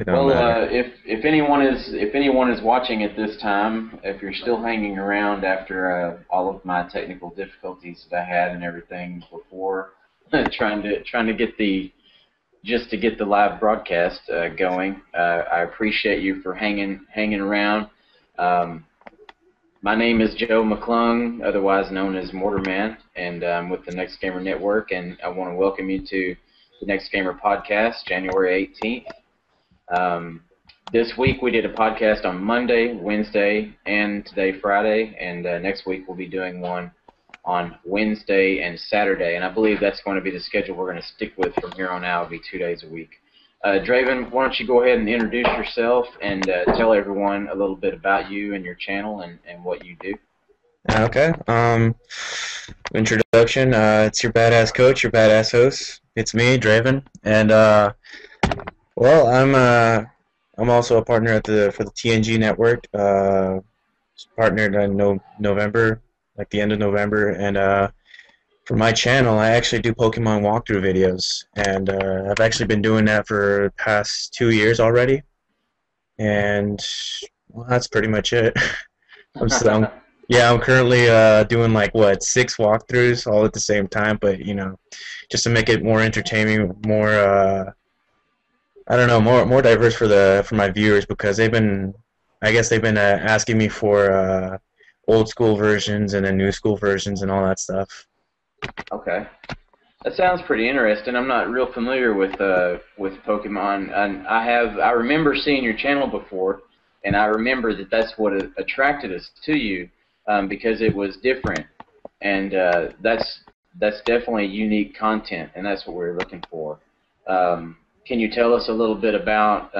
It don't Well, matter. if anyone is watching at this time, if you're still hanging around after all of my technical difficulties that I had and everything before, trying to get the just to get the live broadcast going, I appreciate you for hanging around. Um, my name is Joe McClung, otherwise known as Mortarman, and I'm with the Next Gamer Network, and I want to welcome you to the Next Gamer podcast, January 18th. Um, this week we did a podcast on Monday, Wednesday, and today Friday, and next week we'll be doing one on Wednesday and Saturday, and I believe that's going to be the schedule we're going to stick with from here on out. It'll be 2 days a week. Draven, why don't you go ahead and introduce yourself and tell everyone a little bit about you and your channel and what you do. Okay. Introduction. It's your badass coach, your badass host. It's me, Draven, and well, I'm also a partner at the for the TNG network. Partnered in November, like the end of November, and for my channel, I actually do Pokemon walkthrough videos, and I've actually been doing that for the past 2 years already, and well, that's pretty much it. Yeah, I'm currently doing like what 6 walkthroughs all at the same time, but just to make it more entertaining, more I don't know, more diverse for my viewers because I guess they've been asking me for old school versions and then new school versions and all that stuff. Okay. That sounds pretty interesting. I'm not real familiar with Pokemon, and I remember seeing your channel before, and I remember that that's what attracted us to you, because it was different, and that's definitely unique content, and that's what we're looking for. Can you tell us a little bit about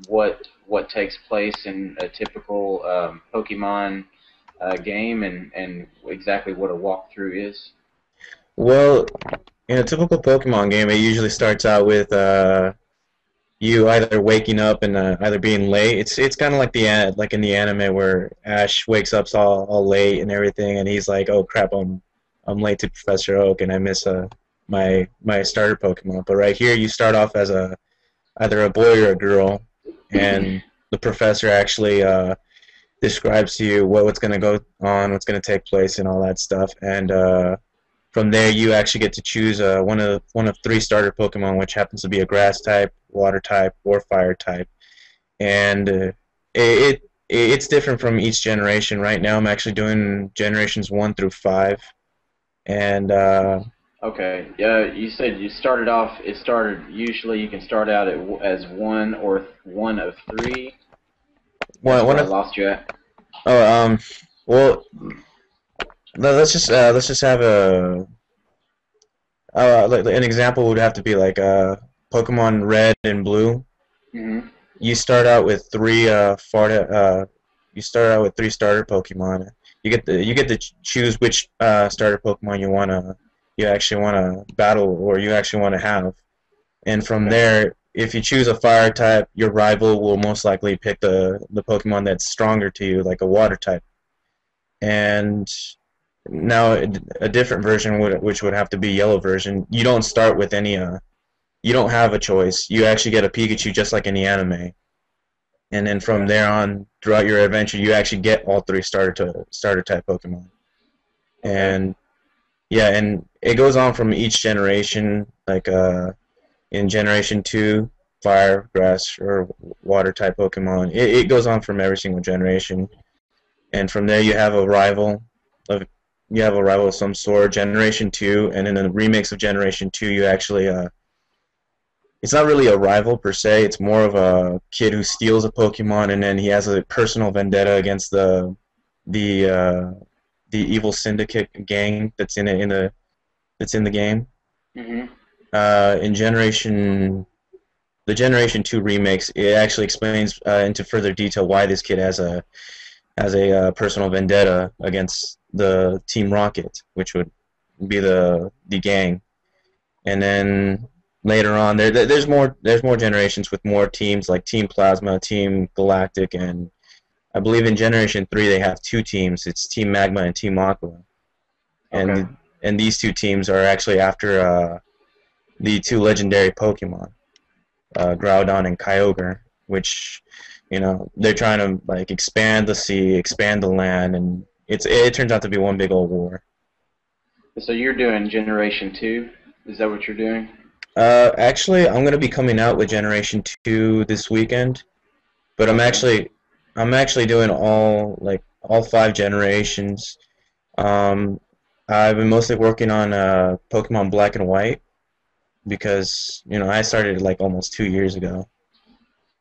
what takes place in a typical Pokemon game, and exactly what a walkthrough is? Well, in a typical Pokemon game, it usually starts out with you either waking up and either being late. It's kind of like like in the anime where Ash wakes up all late and everything, and he's like, "Oh crap, I'm late to Professor Oak, and I miss my starter Pokemon." But right here, you start off as either a boy or a girl, and the professor actually describes to you what's going to go on, what's going to take place, and all that stuff, and from there, you actually get to choose one of 3 starter Pokemon, which happens to be a Grass type, Water type, or Fire type. And it's different from each generation. Right now, I'm actually doing generations 1 through 5, and Okay. You said you started off. It started usually. You can start out as one or one of three. That's one where I of lost you at. oh well, let's just have like an example would have to be like Pokemon Red and Blue. Mm-hmm. You start out with you start out with 3 starter Pokemon. You get to choose which starter Pokemon you actually wanna battle or you actually wanna have. And from Okay. there, if you choose a Fire type, your rival will most likely pick the Pokemon that's stronger to you, like a Water type. And now a different version which would have to be Yellow version. You don't start with any you don't have a choice. You actually get a Pikachu just like in the anime. And then from Okay. there on, throughout your adventure, you actually get all 3 starter type Pokemon. Okay. And yeah, and it goes on from each generation. Like in Generation 2, Fire, Grass, or Water type Pokemon. It goes on from every single generation. And from there, of you have a rival of some sort. Generation 2, and in the remix of Generation 2, you actually it's not really a rival per se. It's more of a kid who steals a Pokemon, and then he has a personal vendetta against the uh, the evil syndicate gang that's in the game. Mm-hmm. In the Generation 2 remakes, it actually explains into further detail why this kid has a personal vendetta against the Team Rocket, which would be the gang. And then later on, there's more generations with more teams like Team Plasma, Team Galactic, and I believe in Generation 3 they have 2 teams. It's Team Magma and Team Aqua, Okay. and these 2 teams are actually after the 2 legendary Pokemon. Groudon and Kyogre, which, they're trying to like expand the sea, expand the land, and it turns out to be one big old war. So you're doing Generation 2? Is that what you're doing? Actually, I'm gonna be coming out with Generation 2 this weekend, but Okay. I'm actually doing all 5 generations. Um, I've been mostly working on Pokemon Black and White because I started like almost 2 years ago,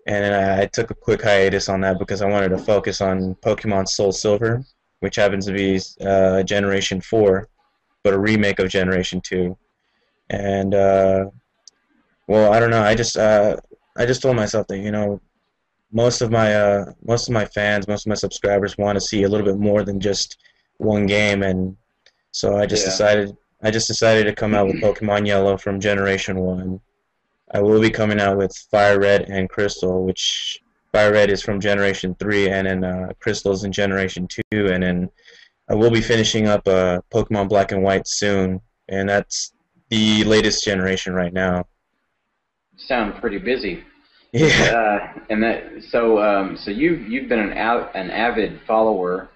and then I took a quick hiatus on that because I wanted to focus on Pokemon Soul Silver, which happens to be Generation 4, but a remake of Generation 2. And well, I don't know. I just told myself that most of my fans, most of my subscribers want to see a little bit more than just one game, and so Yeah. I just decided to come out with Pokemon Yellow from Generation 1. I will be coming out with Fire Red and Crystal, which Fire Red is from Generation 3, and then Crystal's in Generation 2, and then I will be finishing up Pokemon Black and White soon, and that's the latest generation right now. Sound pretty busy. Is Yeah, and that so you've been an avid follower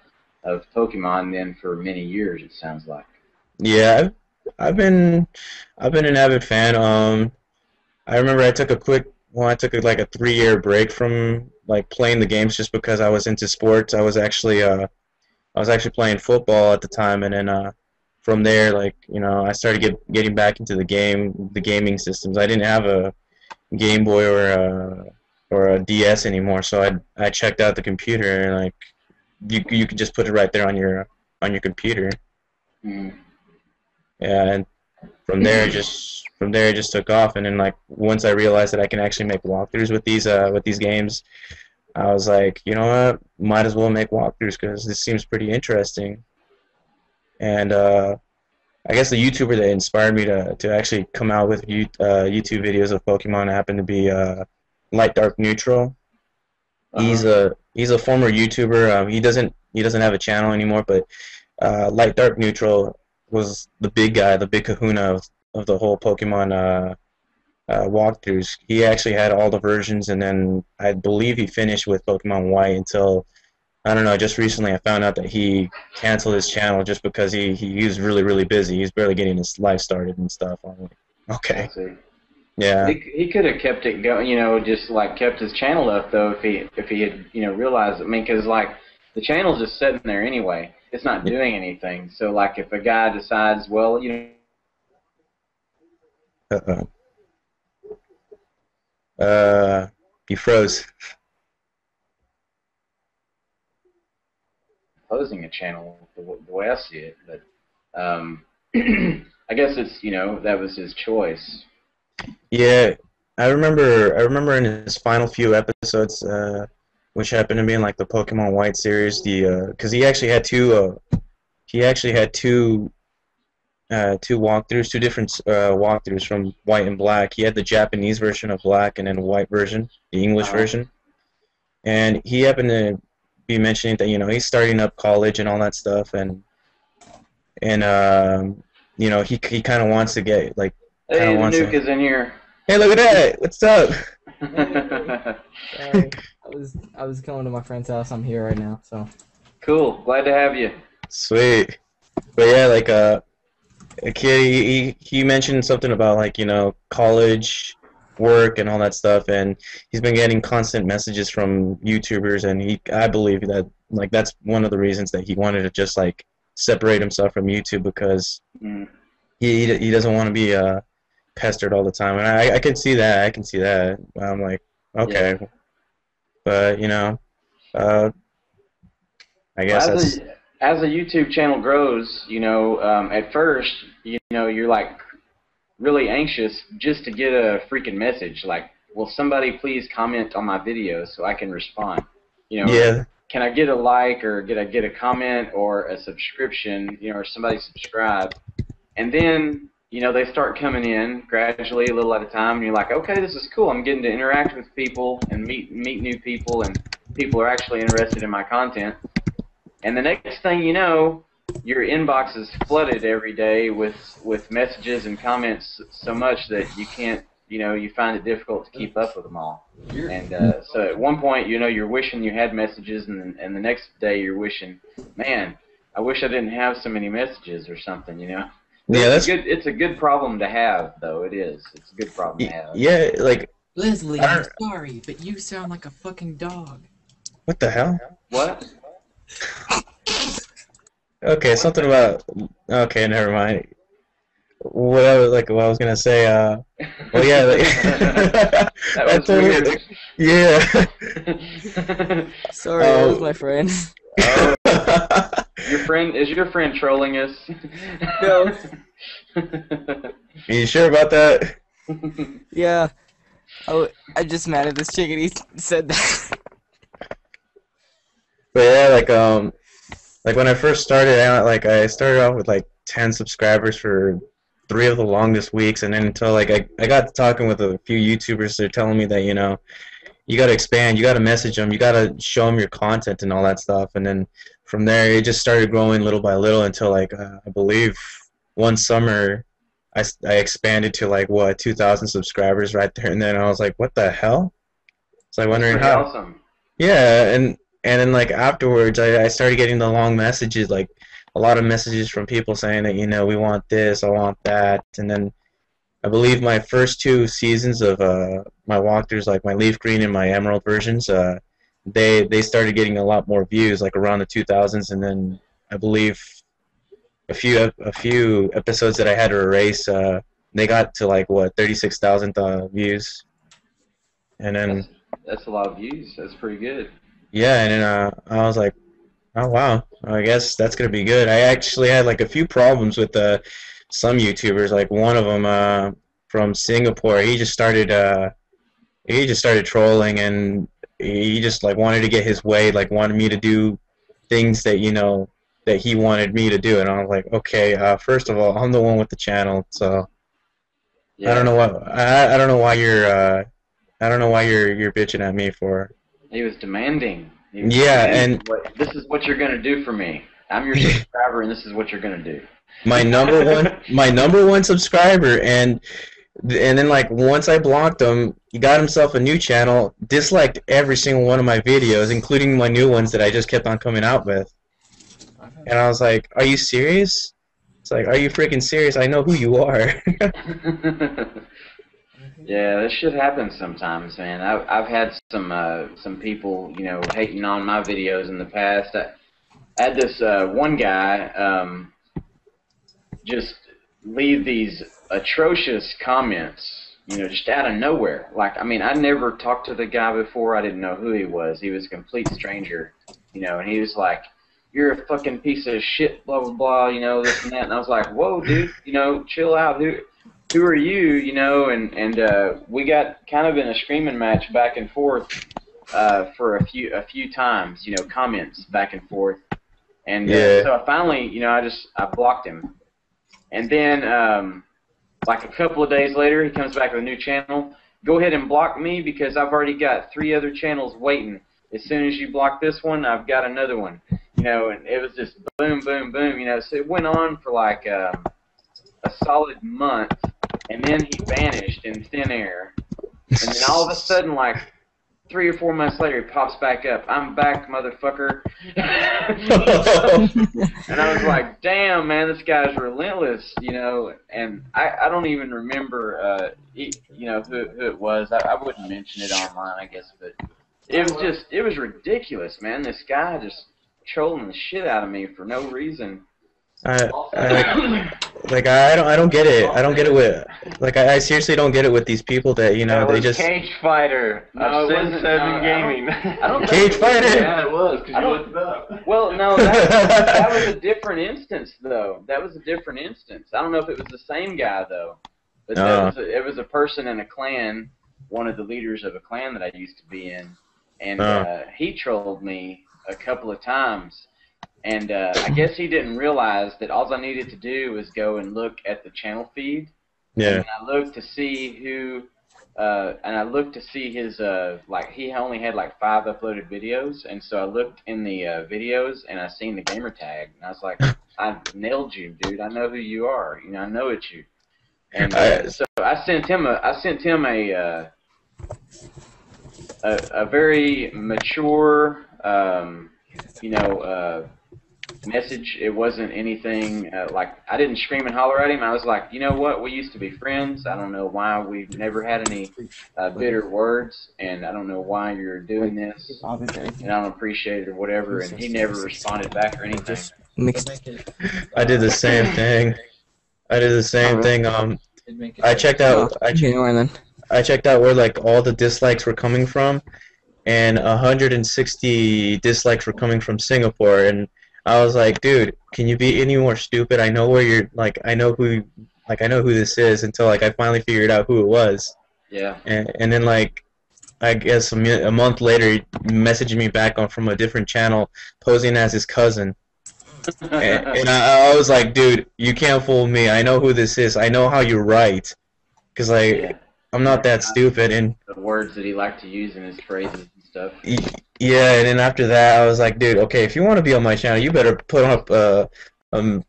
of Pokemon then for many years, it sounds like. yeah. I've been I've been an avid fan. I remember I took like a 3 year break from like playing the games just because I was into sports. I was actually playing football at the time, and then from there, like I started getting back into the gaming systems. I didn't have a Game Boy or a DS anymore, so I checked out the computer, and like you could just put it right there on your computer. Mm. Yeah, and from there it just took off, and then like once I realized that I can actually make walkthroughs with these games, I was like, you know what, might as well make walkthroughs because this seems pretty interesting. And I guess the YouTuber that inspired me to actually come out with YouTube videos of Pokemon happened to be Light Dark Neutral. Uh-huh. He's a former YouTuber. He doesn't have a channel anymore, but Light Dark Neutral was the big guy, the big kahuna of the whole Pokemon walkthroughs. He actually had all the versions, and then I believe he finished with Pokemon White until I don't know. Just recently, I found out that he canceled his channel just because he was really busy. He's barely getting his life started and stuff. I'm like, I okay, see. yeah, He could have kept it going, just like kept his channel up though if he had realized. I mean, because like the channel's just sitting there anyway. It's not doing anything. So like if a guy decides, well, uh, uh, he froze. closing a channel the way I see it, but I guess it's that was his choice. Yeah, I remember in his final few episodes, which happened to be in like the Pokemon White series, the because he actually had two walkthroughs, two different walkthroughs from White and Black. He had the Japanese version of Black and then the White version, the English Uh-huh. version. And he happened to be mentioning that he's starting up college and all that stuff, and he kind of wants to get like kind of Hey, the wants nuke to. is in here. Hey, look at that! What's up? Sorry, I was going to my friend's house. I'm here right now, so. Cool. Glad to have you. Sweet. But yeah, like a kid, he mentioned something about like college work and all that stuff, and he's been getting constant messages from YouTubers, and I believe that like that's one of the reasons that he wanted to just like separate himself from YouTube because Mm. he doesn't want to be pestered all the time, and I can see that. I can see that. I'm like, Yeah. okay, but uh, I guess Well, that's as a YouTube channel grows, at first, you're like really anxious just to get a freaking message. Like, will somebody please comment on my video so I can respond? You know, yeah, can I get a like or get a comment or a subscription? Or somebody subscribe, and then they start coming in gradually, a little at a time, and you're like, okay, this is cool. I'm getting to interact with people and meet new people, and people are actually interested in my content. And the next thing you know, your inbox is flooded every day with messages and comments so much that you can't you find it difficult to keep up with them all. And so at one point, you're wishing you had messages, and the next day you're wishing, man, I wish I didn't have so many messages or something, Yeah, that's It's a good problem to have, though. It is. It's a good problem to have. yeah. Like, Leslie, I I'm don't- sorry, but you sound like a fucking dog. what the hell? What? Okay, something about. Okay, never mind. What I was gonna say. Well, yeah. Like, That I was totally. weird. Yeah. Sorry, that was my friend. Oh, is your friend trolling us? No. You sure about that? Yeah. I just mad at this chicken. He said that. But yeah, like when I first started out, like I started off with like 10 subscribers for 3 of the longest weeks, and then until like I got to talking with a few YouTubers, they're telling me that you got to expand, you got to message them, you got to show them your content and all that stuff, and then from there it just started growing little by little until like I believe one summer I expanded to like what 2,000 subscribers right there, and then I was like, what the hell? So I That's wondering pretty how. awesome. Yeah, and then like afterwards, I started getting the long messages, like a lot of messages from people saying that we want this, I want that, and then I believe my first 2 seasons of my walkthroughs, like my leaf green and my emerald versions, they started getting a lot more views, like around the 2000s, and then I believe a few episodes that I had to erase, they got to like what 36,000 views, and then. That's a lot of views. That's pretty good. Yeah, and then I was like, oh wow, I guess that's gonna be good. I actually had like a few problems with some YouTubers. Like one of them from Singapore, he just started trolling, and he just like wanted to get his way, like wanted me to do things that he wanted me to do, and I was like, okay, first of all, I'm the one with the channel, so Yeah. I don't know what I don't know why you're bitching at me for. He was demanding. He was Yeah, demanding and this is what you're gonna do for me. I'm your subscriber, and this is what you're gonna do. my number one subscriber, and then like once I blocked him, he got himself a new channel, disliked every single one of my videos, including my new ones that I just kept on coming out with. And I was like, are you serious? It's like, are you freaking serious? I know who you are. Yeah, this shit happens sometimes, man. I've had some people, hating on my videos in the past. I had this one guy just leave these atrocious comments, just out of nowhere. Like, I mean, I never talked to the guy before. I didn't know who he was. He was a complete stranger, and he was like, "You're a fucking piece of shit, blah blah blah," this and that. And I was like, "Whoa, dude, chill out. Who are you?" And we got kind of in a screaming match back and forth for a few times, comments back and forth. And so I finally, I blocked him. And then like a couple of days later, he comes back with a new channel. Go ahead and block me because I've already got 3 other channels waiting. As soon as you block this one, I've got another one. And it was just boom, boom, boom. So it went on for like a solid month. And then he vanished in thin air. And then all of a sudden, like 3 or 4 months later, he pops back up. I'm back, motherfucker. And I was like, damn, man, this guy's relentless, And I don't even remember, who it was. I wouldn't mention it online, I guess, but it was ridiculous, man. This guy just trolling the shit out of me for no reason. I don't get it. I don't get it with I seriously don't get it with these people that they just Cage Fighter. No, it wasn't, Sin7 Gaming. I don't Cage think Fighter. Yeah, it was because you looked it up. Well, no, that was a different instance, though. That was a different instance. I don't know if it was the same guy, though. But it was a person in a clan, one of the leaders of a clan that I used to be in, and he trolled me a couple of times. And I guess he didn't realize that all I needed to do was go and look at the channel feed. Yeah. And I looked to see his, he only had like 5 uploaded videos. And so I looked in the videos and I seen the gamer tag. And I was like, I nailed you, dude. I know who you are. I know it's you. And I, so I sent him a very mature, message. It wasn't anything like, I didn't scream and holler at him. I was like, you know what? We used to be friends. I don't know why we've never had any bitter words, and I don't know why you're doing this, and I don't appreciate it or whatever. And he never responded back or anything. Mixed. I did the same thing. I did the same thing. I checked out. Then. I checked out where like all the dislikes were coming from, and 160 dislikes were coming from Singapore, and I was like, dude, can you be any more stupid? I know where you're, like, I know who this is, until like I finally figured out who it was. Yeah. And then like, I guess a month later, he messaged me back on from a different channel, posing as his cousin. And I was like, dude, you can't fool me. I know who this is. I know how you write, because like, Yeah. I'm not that stupid. And The words that he liked to use in his phrases and stuff. yeah, and then after that, I was like, dude, okay, if you want to be on my channel, you better put up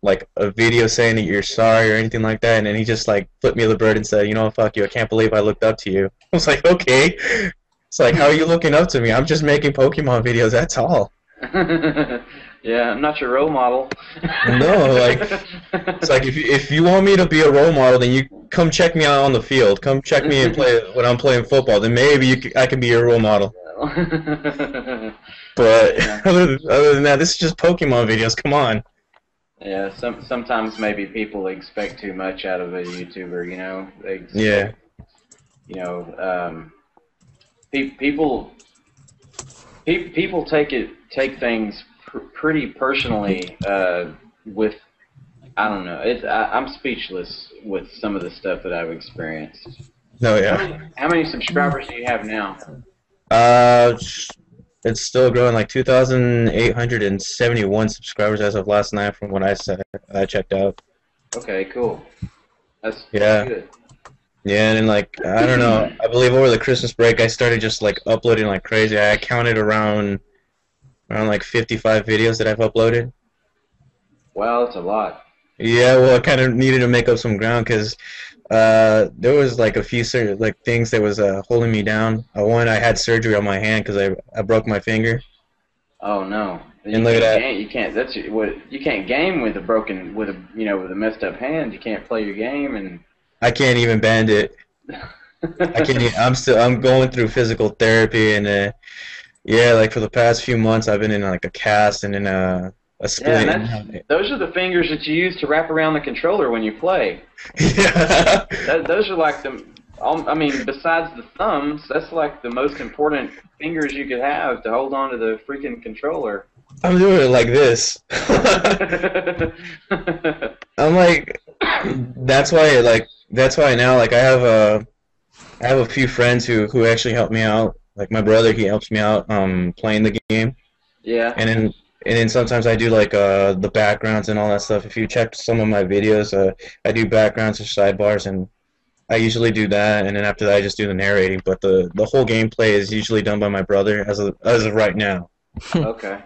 like a video saying that you're sorry or anything like that. And then he just like flipped me the bird and said, you know, fuck you, I can't believe I looked up to you. I was like, okay. It's like, how are you looking up to me? I'm just making Pokemon videos, that's all. Yeah, I'm not your role model. No, like, it's like if you want me to be a role model, then you come check me out on the field. Come check me and play when I'm playing football. Then maybe I can be your role model. But Yeah. other than that, this is just Pokemon videos. Come on. Yeah, sometimes maybe people expect too much out of a YouTuber, you know. They expect, Yeah. You know, people take things pretty personally with, I don't know. I'm speechless with some of the stuff that I've experienced. No, yeah. How many subscribers do you have now? It's still growing, like 2,871 subscribers as of last night from what I checked out. Okay, cool. That's Yeah. good. Yeah, and then like, I don't know, I believe over the Christmas break I started just like uploading like crazy. I counted around like 55 videos that I've uploaded. Wow, that's a lot. Yeah, well, I kind of needed to make up some ground because there was like a few like things that was holding me down. One, I had surgery on my hand because I broke my finger. Oh no! And look at that. You can't. That's what you can't game with a with a messed up hand. You can't play your game and. I can't even bend it. I can't. I'm going through physical therapy, and yeah, like for the past few months I've been in like a cast and in a splint. Yeah, those are the fingers that you use to wrap around the controller when you play. Yeah. Those are like I mean, besides the thumbs, that's like the most important fingers you could have to hold on to the freaking controller. I'm doing it like this. I'm like, that's why now like I have a few friends who actually help me out. Like my brother, he helps me out playing the game. Yeah. And then sometimes I do like the backgrounds and all that stuff. If you check some of my videos, I do backgrounds or sidebars, and I usually do that. And then after that, I just do the narrating. But the whole gameplay is usually done by my brother as of right now. Okay.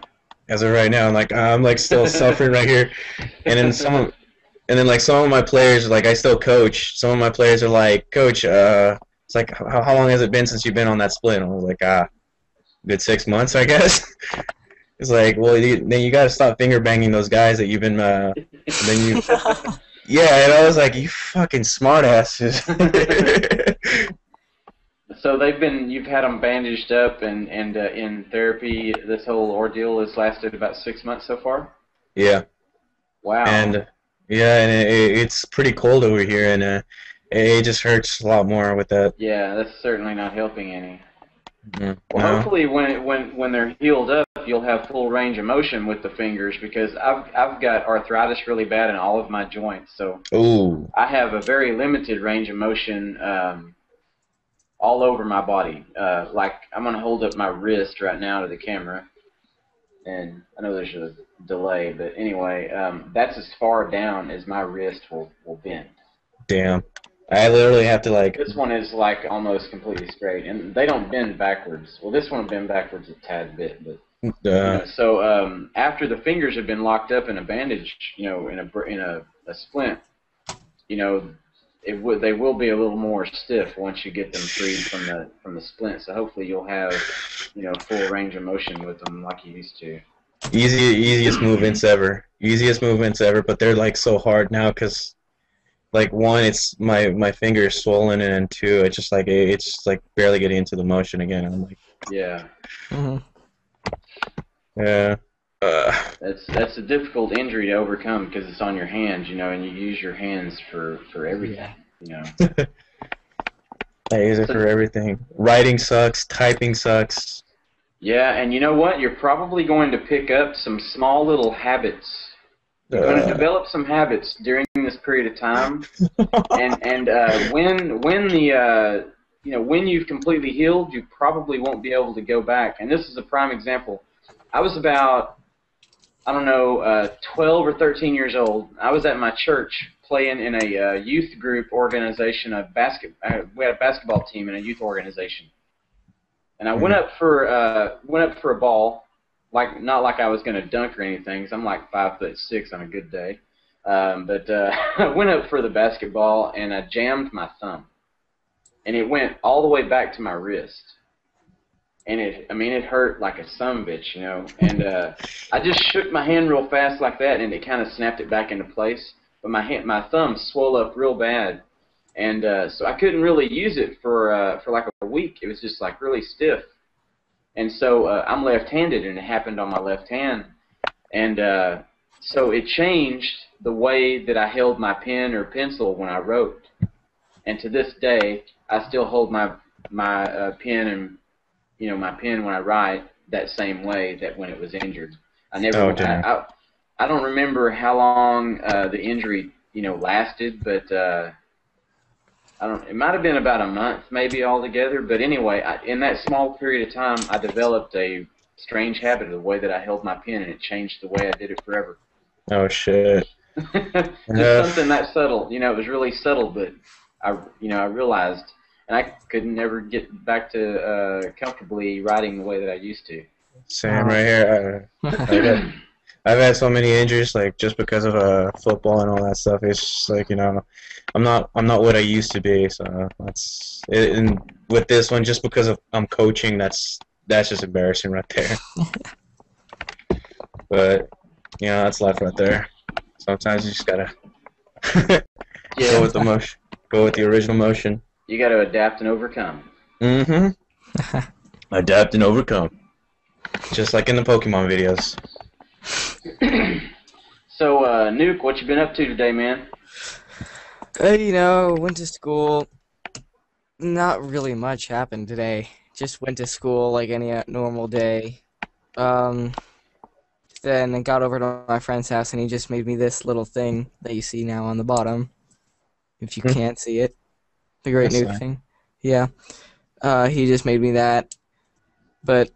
As of right now, I'm like still suffering right here. And then some of my players, like I still coach. Some of my players are like, Coach, it's like, how long has it been since you've been on that split? And I was like, good 6 months, I guess. It's like, well, then you got to stop finger banging those guys that you've been. Then you, yeah, and I was like, you fucking smartasses. So you've had them bandaged up and in therapy. This whole ordeal has lasted about 6 months so far. Yeah. Wow. And yeah, and it's pretty cold over here, and it just hurts a lot more with that. Yeah, that's certainly not helping any. Mm, Well, no. hopefully when they're healed up, you'll have full range of motion with the fingers, because I've got arthritis really bad in all of my joints, so Ooh. I have a very limited range of motion all over my body. Like, I'm gonna hold up my wrist right now to the camera, and I know there's a delay, but anyway, that's as far down as my wrist will bend. Damn. I literally have to like. This one is like almost completely straight, and they don't bend backwards. Well, this one will bend backwards a tad bit, but so after the fingers have been locked up in a bandage, in a splint, they will be a little more stiff once you get them freed from the splint. So hopefully you'll have, full range of motion with them like you used to. Easiest movements ever. Easiest movements ever, but they're like so hard now because like one, it's my finger is swollen, and two, it's just like barely getting into the motion again. I'm like, Yeah. Mm-hmm. yeah. That's a difficult injury to overcome because it's on your hands, and you use your hands for everything, I use it for everything. Writing sucks. Typing sucks. Yeah, and you know what? You're probably going to pick up some small little habits. You're going to develop some habits during this period of time, and when you've completely healed, you probably won't be able to go back. And this is a prime example. I was about, 12 or 13 years old. I was at my church playing in a youth group organization. We had a basketball team in a youth organization, and I went up for a ball, not like I was going to dunk or anything, 'cause I'm like 5'6" on a good day. But I went up for the basketball and I jammed my thumb, and it went all the way back to my wrist. And it hurt like a son-of-a-bitch, And I just shook my hand real fast like that, and it kind of snapped it back into place. But my thumb swelled up real bad, and so I couldn't really use it for like a week. It was just like really stiff. And so I'm left-handed, and it happened on my left hand, and so it changed the way that I held my pen or pencil when I wrote. And to this day, I still hold my pen and my pen when I write that same way that when it was injured. I don't remember how long the injury lasted, but it might have been about a month maybe altogether. But anyway, in that small period of time, I developed a strange habit of the way that I held my pen, and it changed the way I did it forever. Oh shit. Just something that subtle. It was really subtle, but I realized. And I could never get back to comfortably writing the way that I used to. Same right here. I've had so many injuries, like just because of football and all that stuff. It's just like I'm not what I used to be. So that's it, and with this one, just because I'm coaching, that's just embarrassing right there. But that's life right there. Sometimes you just gotta go with the motion, go with the original motion. You got to adapt and overcome. Mm-hmm. Adapt and overcome. Just like in the Pokemon videos. So, Nuke, what you been up to today, man? Went to school. Not really much happened today. Just went to school like any normal day. Then I got over to my friend's house, and he just made me this little thing that you see now on the bottom. If you can't see it. The great Nuke thing. Yeah. He just made me that. But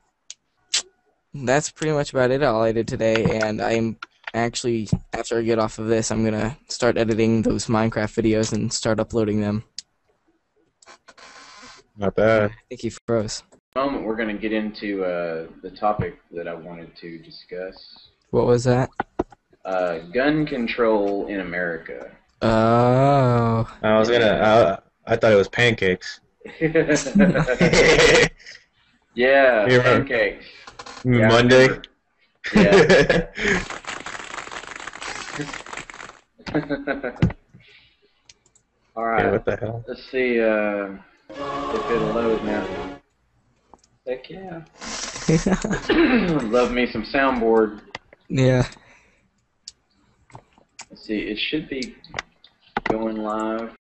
that's pretty much about it, all I did today. And I'm actually, after I get off of this, I'm going to start editing those Minecraft videos and start uploading them. Not bad. I think he froze. In a moment, we're going to get into the topic that I wanted to discuss. What was that? Gun control in America. Oh. I thought it was pancakes. Yeah, pancakes. Monday. Yeah. All right. Yeah, what the hell? Let's see if it'll load now. Heck yeah. Love me some soundboard. Yeah. Let's see. It should be going live.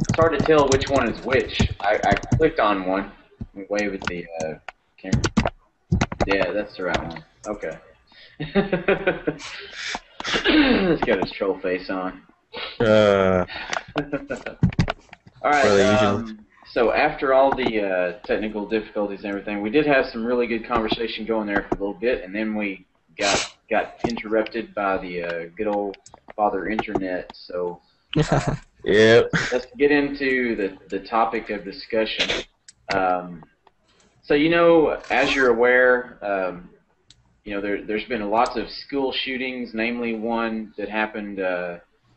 It's hard to tell which one is which. I clicked on one and waved at the camera. Yeah, that's the right one. Okay. Let's get his troll face on. Alright, so after all the technical difficulties and everything, we did have some really good conversation going there for a little bit, and then we got interrupted by the good old Father Internet, so... Yep. Let's get into the topic of discussion. So, as you're aware, there's been lots of school shootings, namely one that happened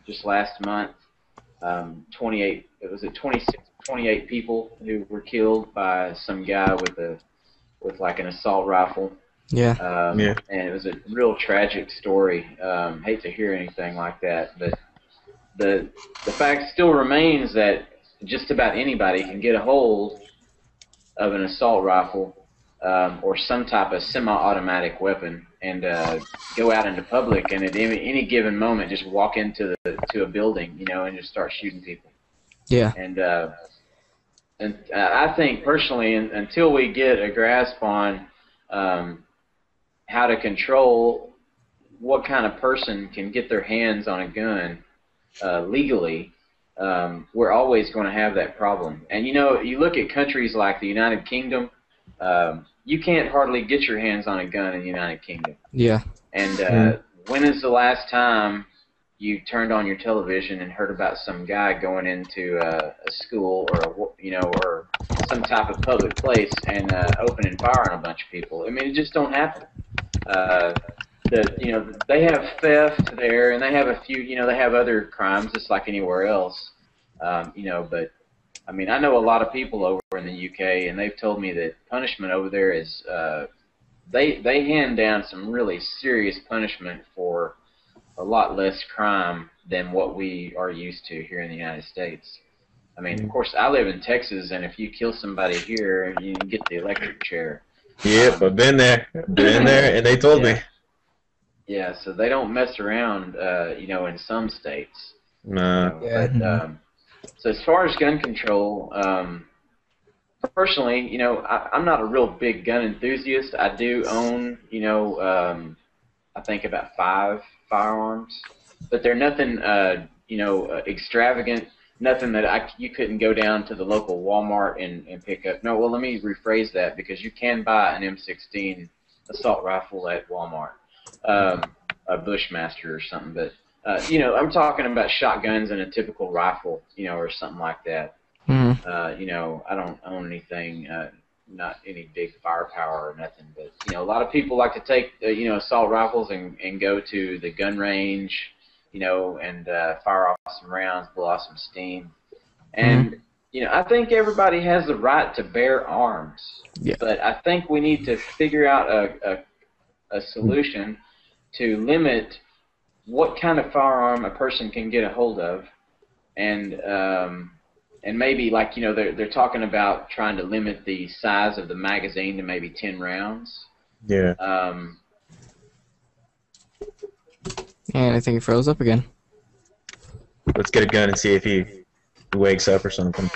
just last month. 28, it was 26, 28 people who were killed by some guy with like an assault rifle. Yeah. And it was a real tragic story. Hate to hear anything like that, but the fact still remains that just about anybody can get a hold of an assault rifle or some type of semi-automatic weapon and go out into public and at any given moment just walk into a building, and just start shooting people. Yeah. And I think personally, until we get a grasp on how to control what kind of person can get their hands on a gun legally, we're always going to have that problem. And you look at countries like the United Kingdom, you can't hardly get your hands on a gun in the United Kingdom. Yeah. And when is the last time you turned on your television and heard about some guy going into a school or some type of public place and opening fire on a bunch of people? I mean, it just don't happen. They have theft there, and they have a few, they have other crimes just like anywhere else, but I mean, I know a lot of people over in the UK, and they've told me that punishment over there is, they hand down some really serious punishment for a lot less crime than what we are used to here in the United States. I mean, of course, I live in Texas, and if you kill somebody here, you can get the electric chair. Yep, I've been there, and they told me. Yeah, so they don't mess around, in some states. No. But, so as far as gun control, personally, I'm not a real big gun enthusiast. I do own, I think about 5 firearms, but they're nothing, extravagant. Nothing that you couldn't go down to the local Walmart and pick up. No, well, let me rephrase that, because you can buy an M16 assault rifle at Walmart, a Bushmaster or something. But I'm talking about shotguns and a typical rifle, or something like that. Mm-hmm. I don't own anything, not any big firepower or nothing. But a lot of people like to take assault rifles and go to the gun range, and fire off some rounds, blow off some steam. And, I think everybody has the right to bear arms. Yeah. But I think we need to figure out a solution to limit what kind of firearm a person can get a hold of. And maybe, like, they're talking about trying to limit the size of the magazine to maybe 10 rounds. Yeah. And I think it froze up again. Let's get a gun and see if he wakes up or something.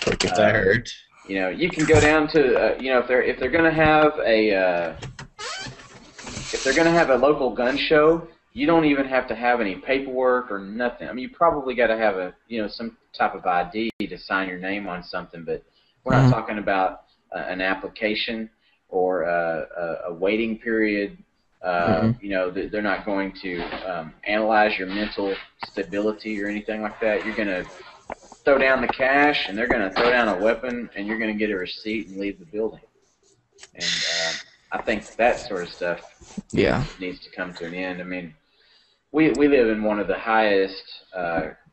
Or gets hurt. You can go down to if they're gonna have a local gun show, you don't even have to have any paperwork or nothing. I mean, you probably got to have some type of ID to sign your name on something, but we're not talking about an application or a waiting period. They're not going to analyze your mental stability or anything like that. You're going to throw down the cash, and they're going to throw down a weapon, and you're going to get a receipt and leave the building. And I think that sort of stuff needs to come to an end. I mean, we live in one of the highest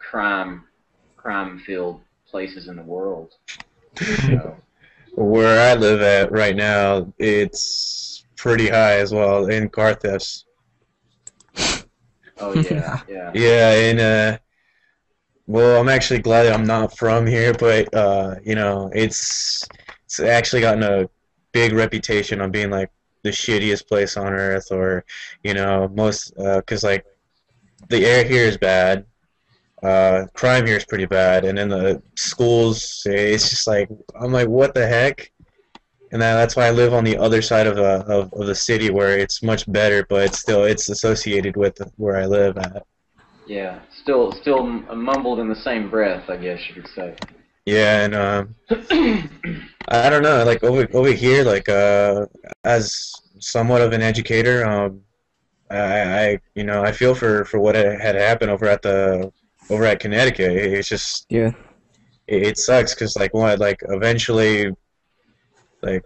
crime-filled places in the world. So. Where I live at right now, it's pretty high as well in car thefts. Oh yeah, yeah. Yeah, and well, I'm actually glad that I'm not from here, but it's actually gotten a big reputation on being like the shittiest place on earth, or most because like the air here is bad, crime here is pretty bad, and then the schools, it's just like, I'm like, what the heck? And that's why I live on the other side of the city, where it's much better, but still it's associated with where I live at. Yeah, still mumbled in the same breath, I guess you could say. Yeah, and I don't know, like over here, like as somewhat of an educator, I feel for what had happened over at Connecticut. It's just it sucks because like eventually, like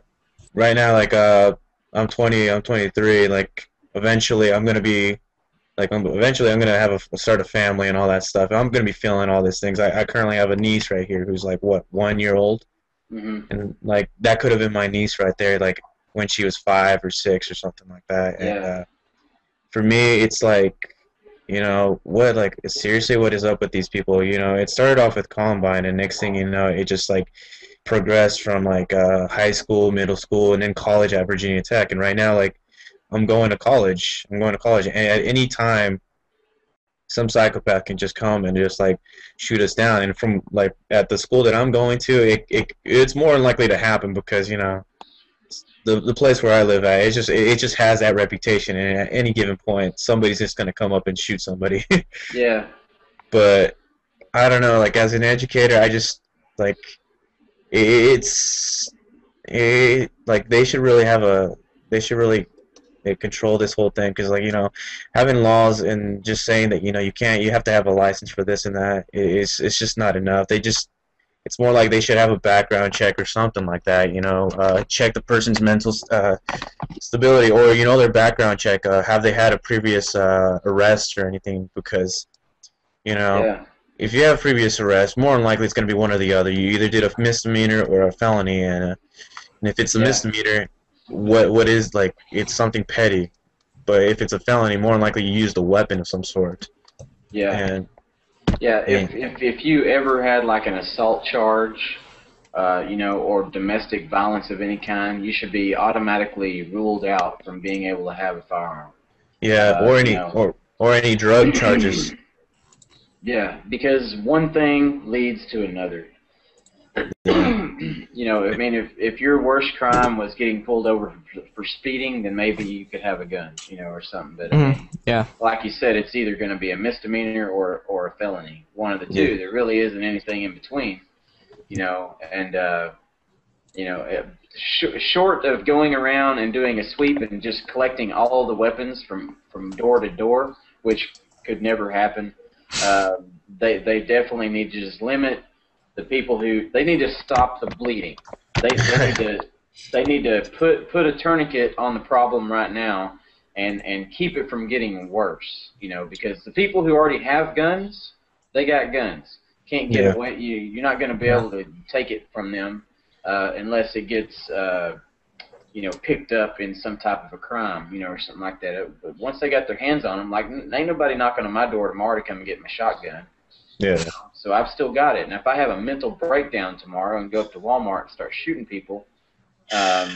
right now, like I'm 20, I'm 23. Like eventually, I'm gonna be like eventually I'm gonna have start a family and all that stuff. I'm gonna be feeling all these things. I currently have a niece right here who's like what 1 year old, Hmm. and like that could have been my niece right there, like when she was 5 or 6 or something like that. And Yeah. for me, it's like, what, like, seriously, what is up with these people? It started off with Columbine, and next thing you know, it just like progressed from like high school, middle school, and then college at Virginia Tech. And right now, like, I'm going to college. And at any time, some psychopath can just come and just like shoot us down. And from like at the school that I'm going to, it's more likely to happen because the place where I live at, it just has that reputation, and at any given point, somebody's just gonna come up and shoot somebody. Yeah. But I don't know, like as an educator, I just like it's like they should really control this whole thing because like having laws and just saying that you have to have a license for this and that is it's just not enough. It's more like they should have a background check or something like that. Check the person's mental stability, or their background check. Have they had a previous arrest or anything? Because you know Yeah. if you have previous arrest, more than likely it's going to be one or the other. You either did a misdemeanor or a felony, and if it's a Yeah. misdemeanor, what is like it's something petty. But if it's a felony, more than likely you used a weapon of some sort. Yeah. And, Yeah. and If you ever had like an assault charge, or domestic violence of any kind, you should be automatically ruled out from being able to have a firearm. yeah, Uh, or you any know. or any drug charges. Yeah, because one thing leads to another. Yeah, I mean, if your worst crime was getting pulled over for speeding, then maybe you could have a gun, or something. But I Mhm. mean, Yeah. like you said, it's either going to be a misdemeanor or a felony, one of the yeah, two. There really isn't anything in between, and short of going around and doing a sweep and just collecting all the weapons from door to door, which could never happen. Uh, they definitely need to just limit the people who they need to stop the bleeding. They need to put a tourniquet on the problem right now and keep it from getting worse. Because the people who already have guns, they got guns. Can't get yeah, away. You're not going to be Yeah. able to take it from them unless it gets picked up in some type of a crime, or something like that. But once they got their hands on them, like ain't nobody knocking on my door tomorrow to come and get my shotgun. yeah, So I've still got it. And if I have a mental breakdown tomorrow and go up to Walmart and start shooting people, um,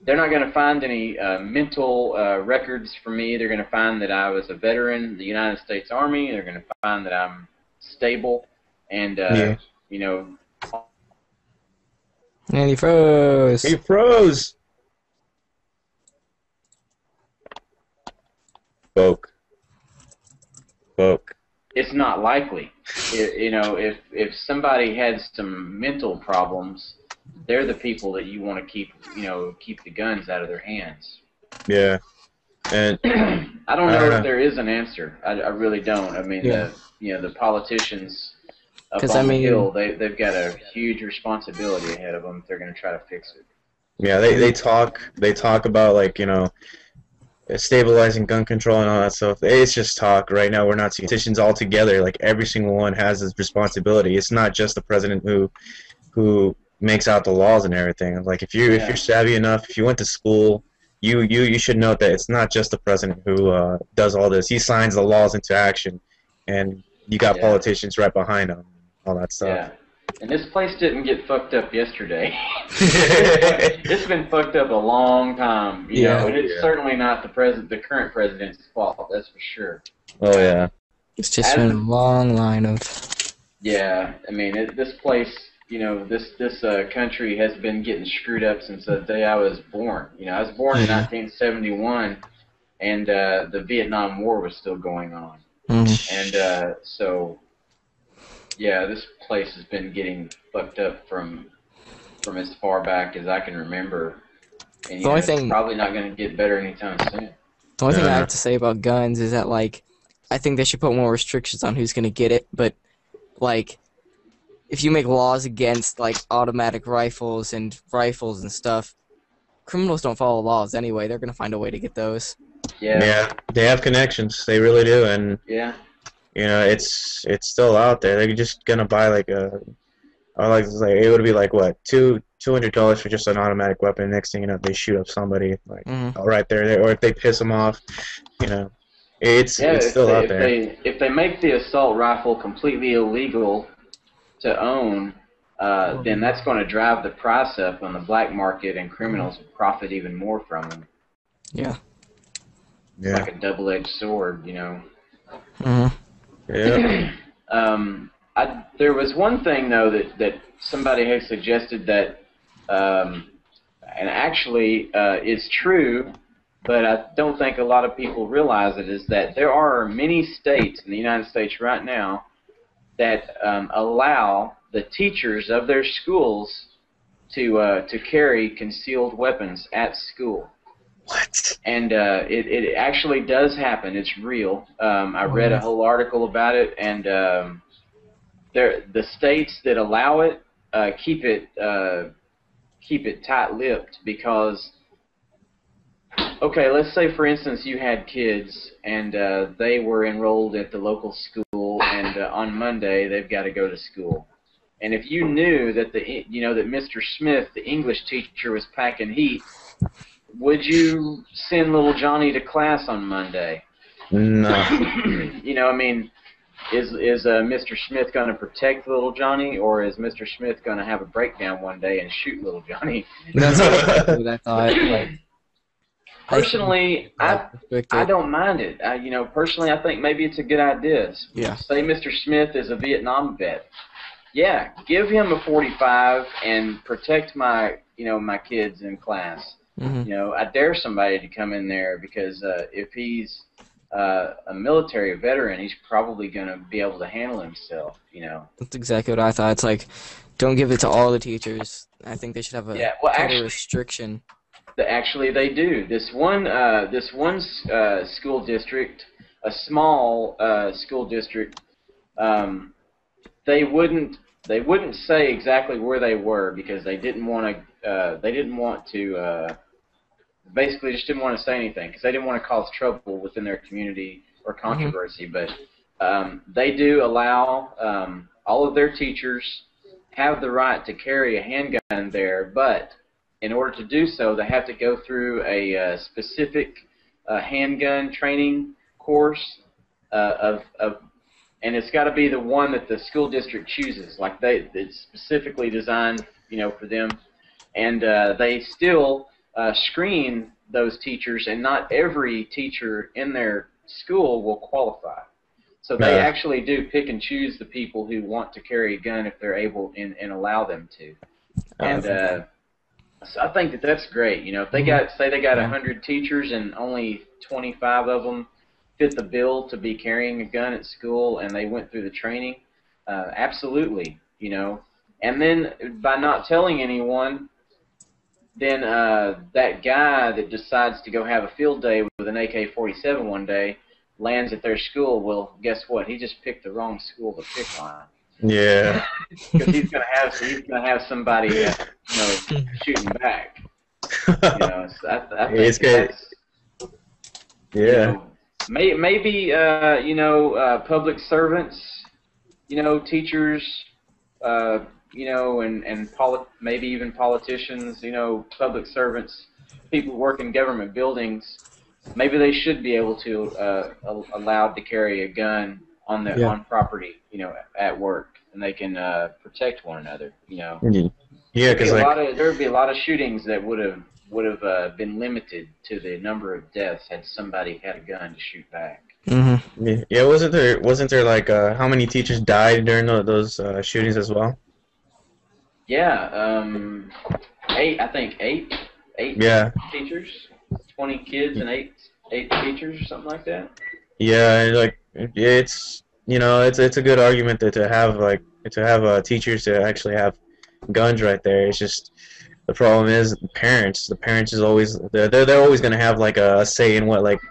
they're not going to find any mental records for me. They're going to find that I was a veteran of the United States Army. They're going to find that I'm stable and, yeah. you know, And he froze. He froze. Spoke, spoke. it's not likely. If somebody had some mental problems, they're the people that you want to keep the guns out of their hands. Yeah, and I don't I know don't if know. there is an answer. I really don't. I mean, Yeah. the politicians up 'Cause, on I the mean- hill, they've got a huge responsibility ahead of them if they're going to try to fix it. Yeah, they talk about like stabilizing gun control and all that stuff. It's just talk. Right now, we're not seeing politicians all together. Like every single one has this responsibility. It's not just the president who makes out the laws and everything. Like if you're Yeah, savvy enough, if you went to school, you should note that it's not just the president who does all this. He signs the laws into action, and you got yeah, politicians right behind him, all that stuff. yeah. And this place didn't get fucked up yesterday. It's been fucked up a long time, Yeah. and it's Yeah. certainly not the current president's fault. That's for sure. Oh yeah. It's just As been a the long line of. Yeah, I mean, this place, this country has been getting screwed up since the day I was born. I was born in Mhm. 1971, and the Vietnam War was still going on. Mhm. And so, yeah, this place has been getting fucked up from as far back as I can remember. And, The only it's thing- probably not going to get better anytime soon. The only thing I Yeah. have to say about guns is that, like, I think they should put more restrictions on who's gonna get it, but, like, if you make laws against, like, automatic rifles and stuff, criminals don't follow laws anyway. They're gonna find a way to get those. Yeah. Yeah, they have connections. They really do, and Yeah. you know, it's still out there. They're just gonna buy like a, or like it would be like what $200 for just an automatic weapon. Next thing you know, they shoot up somebody like right there, or if they piss them off, you know, it's still out there. If they make the assault rifle completely illegal to own, then that's going to drive the price up on the black market, and criminals will profit even more from them. Yeah. Yeah. Like a double-edged sword, you know. Yeah. There was one thing though that somebody had suggested that, and actually is true, but I don't think a lot of people realize it, is that there are many states in the United States right now that allow the teachers of their schools to carry concealed weapons at school. What? And it actually does happen. It's real. I read a whole article about it, and the states that allow it keep it tight-lipped because, okay, let's say for instance you had kids and they were enrolled at the local school, and on Monday they've got to go to school. And if you knew that that Mr. Smith, the English teacher, was packing heat, would you send little Johnny to class on Monday? No. You know, I mean, is Mr. Smith going to protect little Johnny, or is Mr. Smith going to have a breakdown one day and shoot little Johnny? That's what I thought. Like, personally, I don't mind it. Personally, I think maybe it's a good idea. Yeah. Say Mr. Smith is a Vietnam vet. Yeah, give him a 45 and protect my kids in class. I dare somebody to come in there because if he's a military veteran, he's probably going to be able to handle himself, That's exactly what I thought. It's like, don't give it to all the teachers. I think they should have a total restriction. Actually, they do. This one school district, a small school district, they wouldn't say exactly where they were because they didn't want to. Basically, just didn't want to say anything because they didn't want to cause trouble within their community or controversy. But they do allow all of their teachers have the right to carry a handgun there, but in order to do so, they have to go through a specific handgun training course and it's got to be the one that the school district chooses. Like it's specifically designed, for them, and they still screen those teachers, and not every teacher in their school will qualify. So they actually do pick and choose the people who want to carry a gun if they're able and allow them to. And so I think that's great. If they got 100 teachers and only 25 of them fit the bill to be carrying a gun at school, and they went through the training, absolutely, And then by not telling anyone, then that guy that decides to go have a field day with an AK-47 one day lands at their school. Well, guess what? He just picked the wrong school to pick on. Yeah. Because he's gonna have somebody shooting back. So I think it's good. Yeah. Maybe public servants, teachers, and maybe even politicians, public servants, people who work in government buildings, maybe they should be able to allowed to carry a gun on property, at work, and they can protect one another, Yeah, because there would be a lot of shootings that would have been limited to the number of deaths had somebody had a gun to shoot back. Yeah, wasn't there like how many teachers died during those shootings as well? Yeah, I think eight teachers, 20 kids and eight teachers or something like that. Yeah, like it's it's a good argument to have teachers to actually have guns right there. It's just the problem is the parents. The parents is always they're always gonna have like a say in what like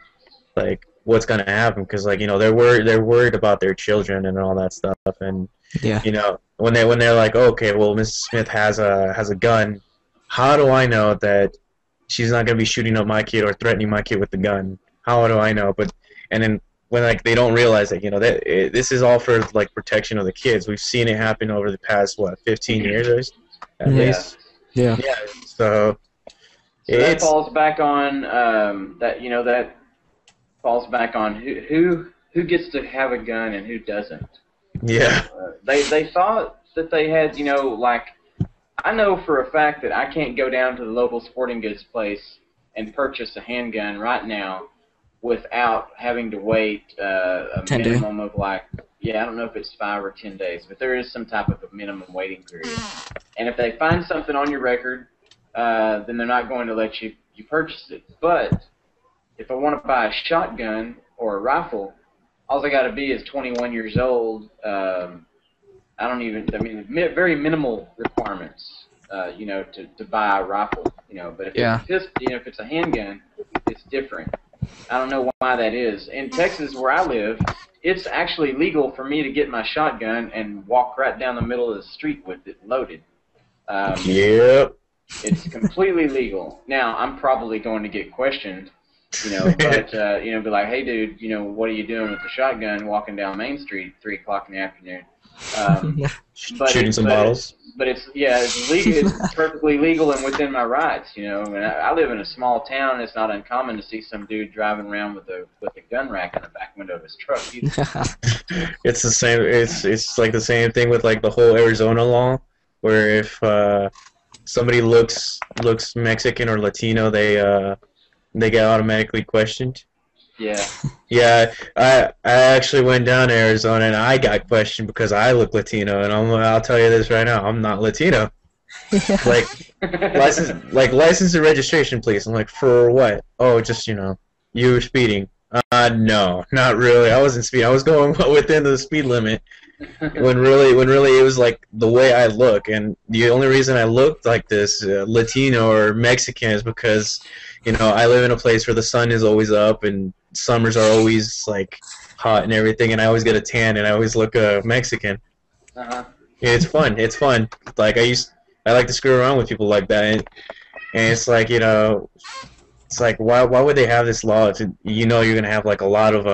what's gonna happen because they're worried about their children and all that stuff, and when they're like, okay, well, Mrs. Smith has a gun, how do I know that she's not gonna be shooting up my kid or threatening my kid with the gun. How do I know? But and then when like they don't realize that this is all for like protection of the kids. We've seen it happen over the past 15 years at Yeah. least. Yeah. Yeah. So So that it's falls back on that falls back on who gets to have a gun and who doesn't. yeah. They thought that they had, like, I know for a fact that I can't go down to the local sporting goods place and purchase a handgun right now without having to wait a 10 days. minimum of I don't know if it's 5 or 10 days, but there is some type of a minimum waiting period. And if they find something on your record, then they're not going to let you purchase it. But if I want to buy a shotgun or a rifle, all I got to be is 21 years old. Very minimal requirements, to buy a rifle, But if if it's a handgun, it's different. I don't know why that is. In Texas, where I live, it's actually legal for me to get my shotgun and walk right down the middle of the street with it loaded. Yep. It's completely legal. Now, I'm probably going to get questioned, but, be like, hey, dude, what are you doing with the shotgun walking down Main Street at 3 o'clock in the afternoon? Shooting some bottles. But it's legal. It's perfectly legal and within my rights, And I live in a small town. It's not uncommon to see some dude driving around with a gun rack in the back window of his truck. It's the same. It's like the same thing with like the whole Arizona law, where if somebody looks Mexican or Latino, they get automatically questioned. Yeah. Yeah, I actually went down to Arizona and I got questioned because I look Latino, and I'll tell you this right now, I'm not Latino. Like license and registration, please. I'm like, for what? Oh, just you were speeding. No, not really. I wasn't speeding. I was going within the speed limit. When really it was like the way I look, and the only reason I looked like this, Latino or Mexican, is because I live in a place where the sun is always up and summers are always like hot and everything, and I always get a tan and I always look Mexican. Uh-huh. Yeah, it's fun. It's fun. Like I like to screw around with people like that, and it's like it's like why would they have this law if you're gonna have like a lot of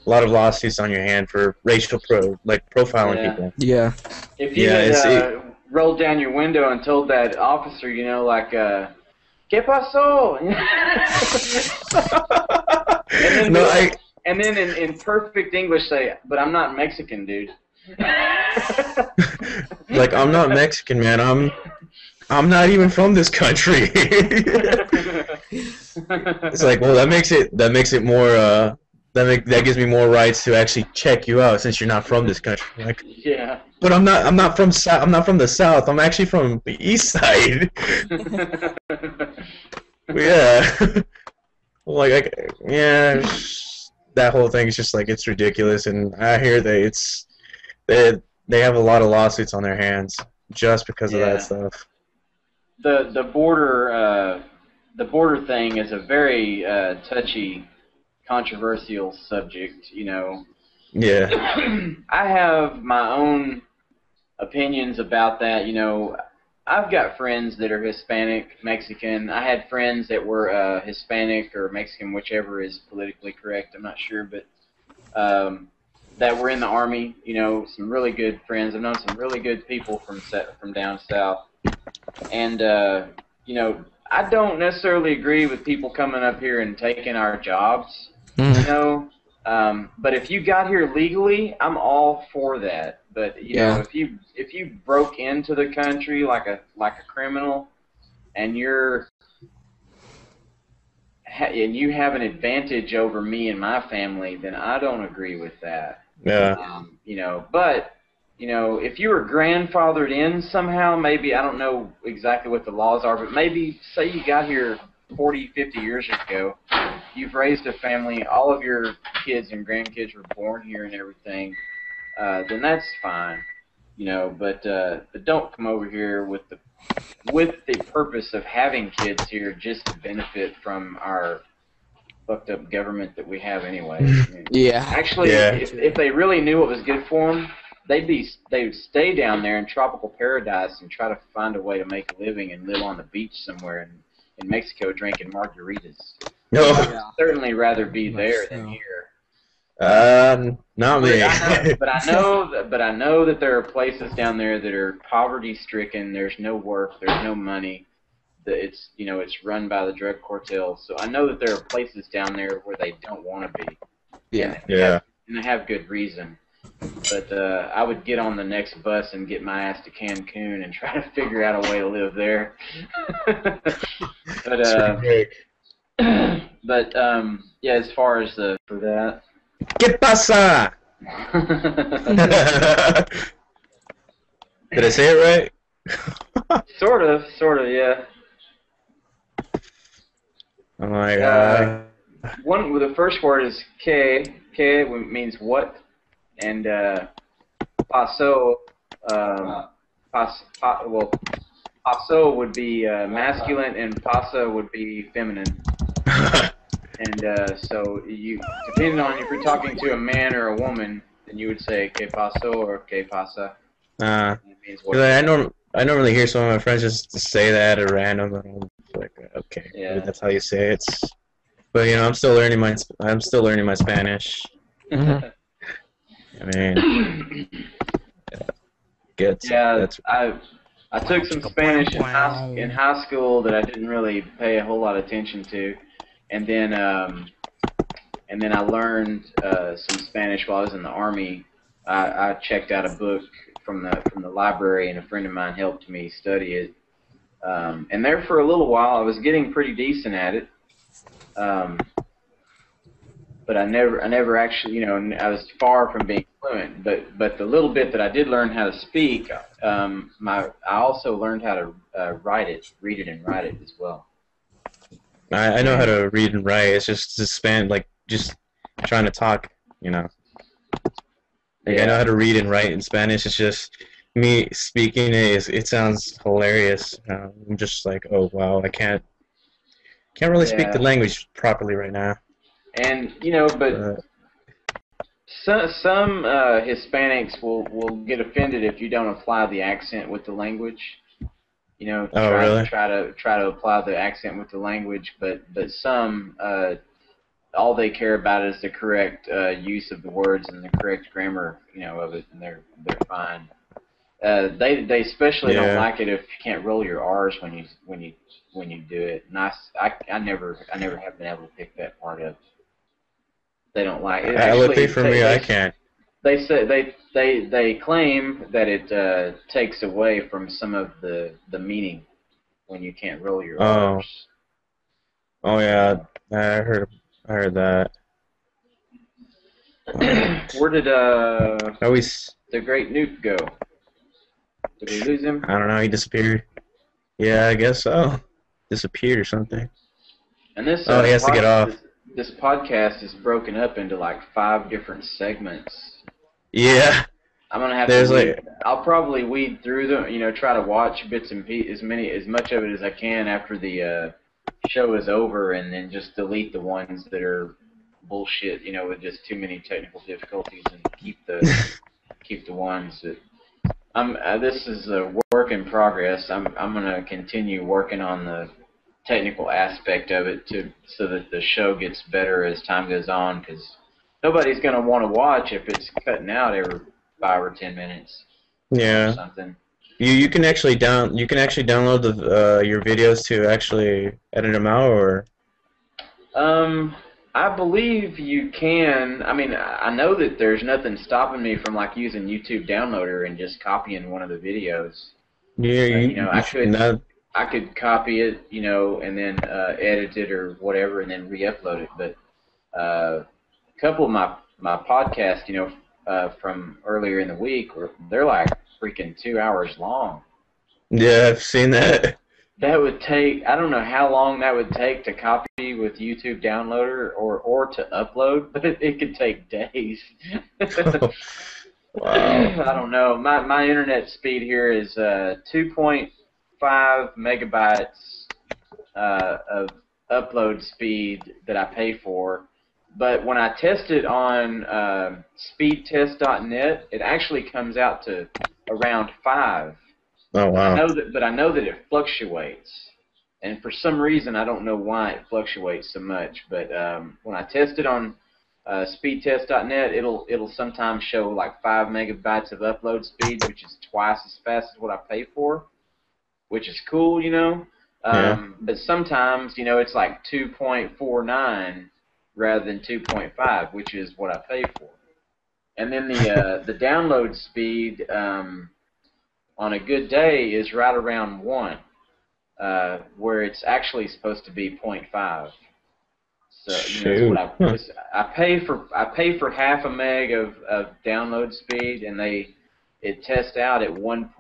lawsuits on your hand for racial profiling people. Yeah. If you had rolled down your window and told that officer, ¿Qué pasó? And then in perfect English say, but I'm not Mexican, dude. Like, I'm not Mexican, man. I'm not even from this country. It's like, well, that makes it more that gives me more rights to actually check you out since you're not from this country. Like, yeah. But I'm not from the South. I'm actually from the East Side. Yeah. That whole thing is just like, it's ridiculous, and I hear they have a lot of lawsuits on their hands just because of that stuff. The border thing is a very touchy, controversial subject, Yeah. I have my own opinions about that. I've got friends that are Hispanic, Mexican. I had friends that were Hispanic or Mexican, whichever is politically correct. I'm not sure, but that were in the Army. Some really good friends. I've known some really good people from down south. And I don't necessarily agree with people coming up here and taking our jobs. But if you got here legally, I'm all for that. But if you broke into the country like a criminal, and you have an advantage over me and my family, then I don't agree with that. Yeah. But if you were grandfathered in somehow, maybe, I don't know exactly what the laws are, but maybe say you got here 40, 50 years ago, you've raised a family, all of your kids and grandkids were born here and everything, then that's fine, but don't come over here with the purpose of having kids here just to benefit from our fucked up government that we have anyway. Yeah. Actually, if they really knew what was good for them, they would stay down there in tropical paradise and try to find a way to make a living and live on the beach somewhere in Mexico drinking margaritas. No. Yeah. Certainly rather be Much there so. than here. Not me. But I know that there are places down there that are poverty-stricken. There's no work. There's no money. It's run by the drug cartel. So I know that there are places down there where they don't want to be. Yeah. Yeah. And they have good reason. But I would get on the next bus and get my ass to Cancun and try to figure out a way to live there. But yeah, as far as for that. ¿Qué pasa? Did I say it right? Sort of, yeah. Oh my god. The first word is que. Que means what, and paso. Paso would be masculine, and pasa would be feminine. And so depending on if you're talking to a man or a woman, then you would say que paso or que pasa. It means what. I normally hear some of my friends just say that at random, and I'm like, okay, Yeah. maybe that's how you say it. But I'm still learning my Spanish. Mm-hmm. I mean, that's I took some Spanish in high school that I didn't really pay a whole lot of attention to, and then I learned some Spanish while I was in the Army. I checked out a book from the library, and a friend of mine helped me study it. And there for a little while, I was getting pretty decent at it. But I never actually, I was far from being fluent. But the little bit that I did learn how to speak, I also learned how to read it and write it as well. I know how to read and write. It's just just trying to talk, Yeah. I know how to read and write in Spanish. It's just me speaking it sounds hilarious. I'm just like, oh wow, I can't really speak the language properly right now. And but some Hispanics will get offended if you don't apply the accent with the language. Really? Try to apply the accent with the language, but some all they care about is the correct use of the words and the correct grammar, of it, and they're fine. They especially don't like it if you can't roll your R's when you do it. And I never have been able to pick that part up. They don't like it. Luckily for me, I can't. They say they claim that it takes away from some of the meaning when you can't roll your R's. Oh yeah, I heard that. Where did the great Newt go? Did we lose him? I don't know. He disappeared. Yeah, I guess so. Disappeared or something. And this he has to get off. This podcast is broken up into like 5 different segments. Yeah. I'm gonna have to. I'll probably weed through them. Try to watch bits and pieces, as much of it as I can after the show is over, and then just delete the ones that are bullshit. With just too many technical difficulties, and keep the ones that. This is a work in progress. I'm gonna continue working on the technical aspect of it so that the show gets better as time goes on, because nobody's gonna want to watch if it's cutting out every 5 or 10 minutes. Yeah. Or something. You can actually download your videos to actually edit them out, or. I believe you can. I mean, I know that there's nothing stopping me from using YouTube Downloader and just copying one of the videos. Yeah, I could copy it, and then edit it or whatever, and then re-upload it. But a couple of my podcasts, from earlier in the week, they're like freaking 2 hours long. Yeah, I've seen that. That would take, I don't know how long that would take to copy with YouTube Downloader or to upload, but it could take days. Wow. I don't know. My internet speed here is 2.5 megabytes of upload speed that I pay for. But when I test it on speedtest.net, it actually comes out to around 5. Oh wow! But I know that it fluctuates. and for some reason I don't know why it fluctuates so much. But when I test it on speedtest.net, it'll sometimes show like 5 megabytes of upload speed, which is twice as fast as what I pay for, which is cool, you know. Yeah. But sometimes, you know, it's like 2.49 rather than 2.5, which is what I pay for. And then the download speed on a good day is right around 1, where it's actually supposed to be 0.5. So you know, Shoot. Huh. I pay for half a meg of download speed, and it tests out at 1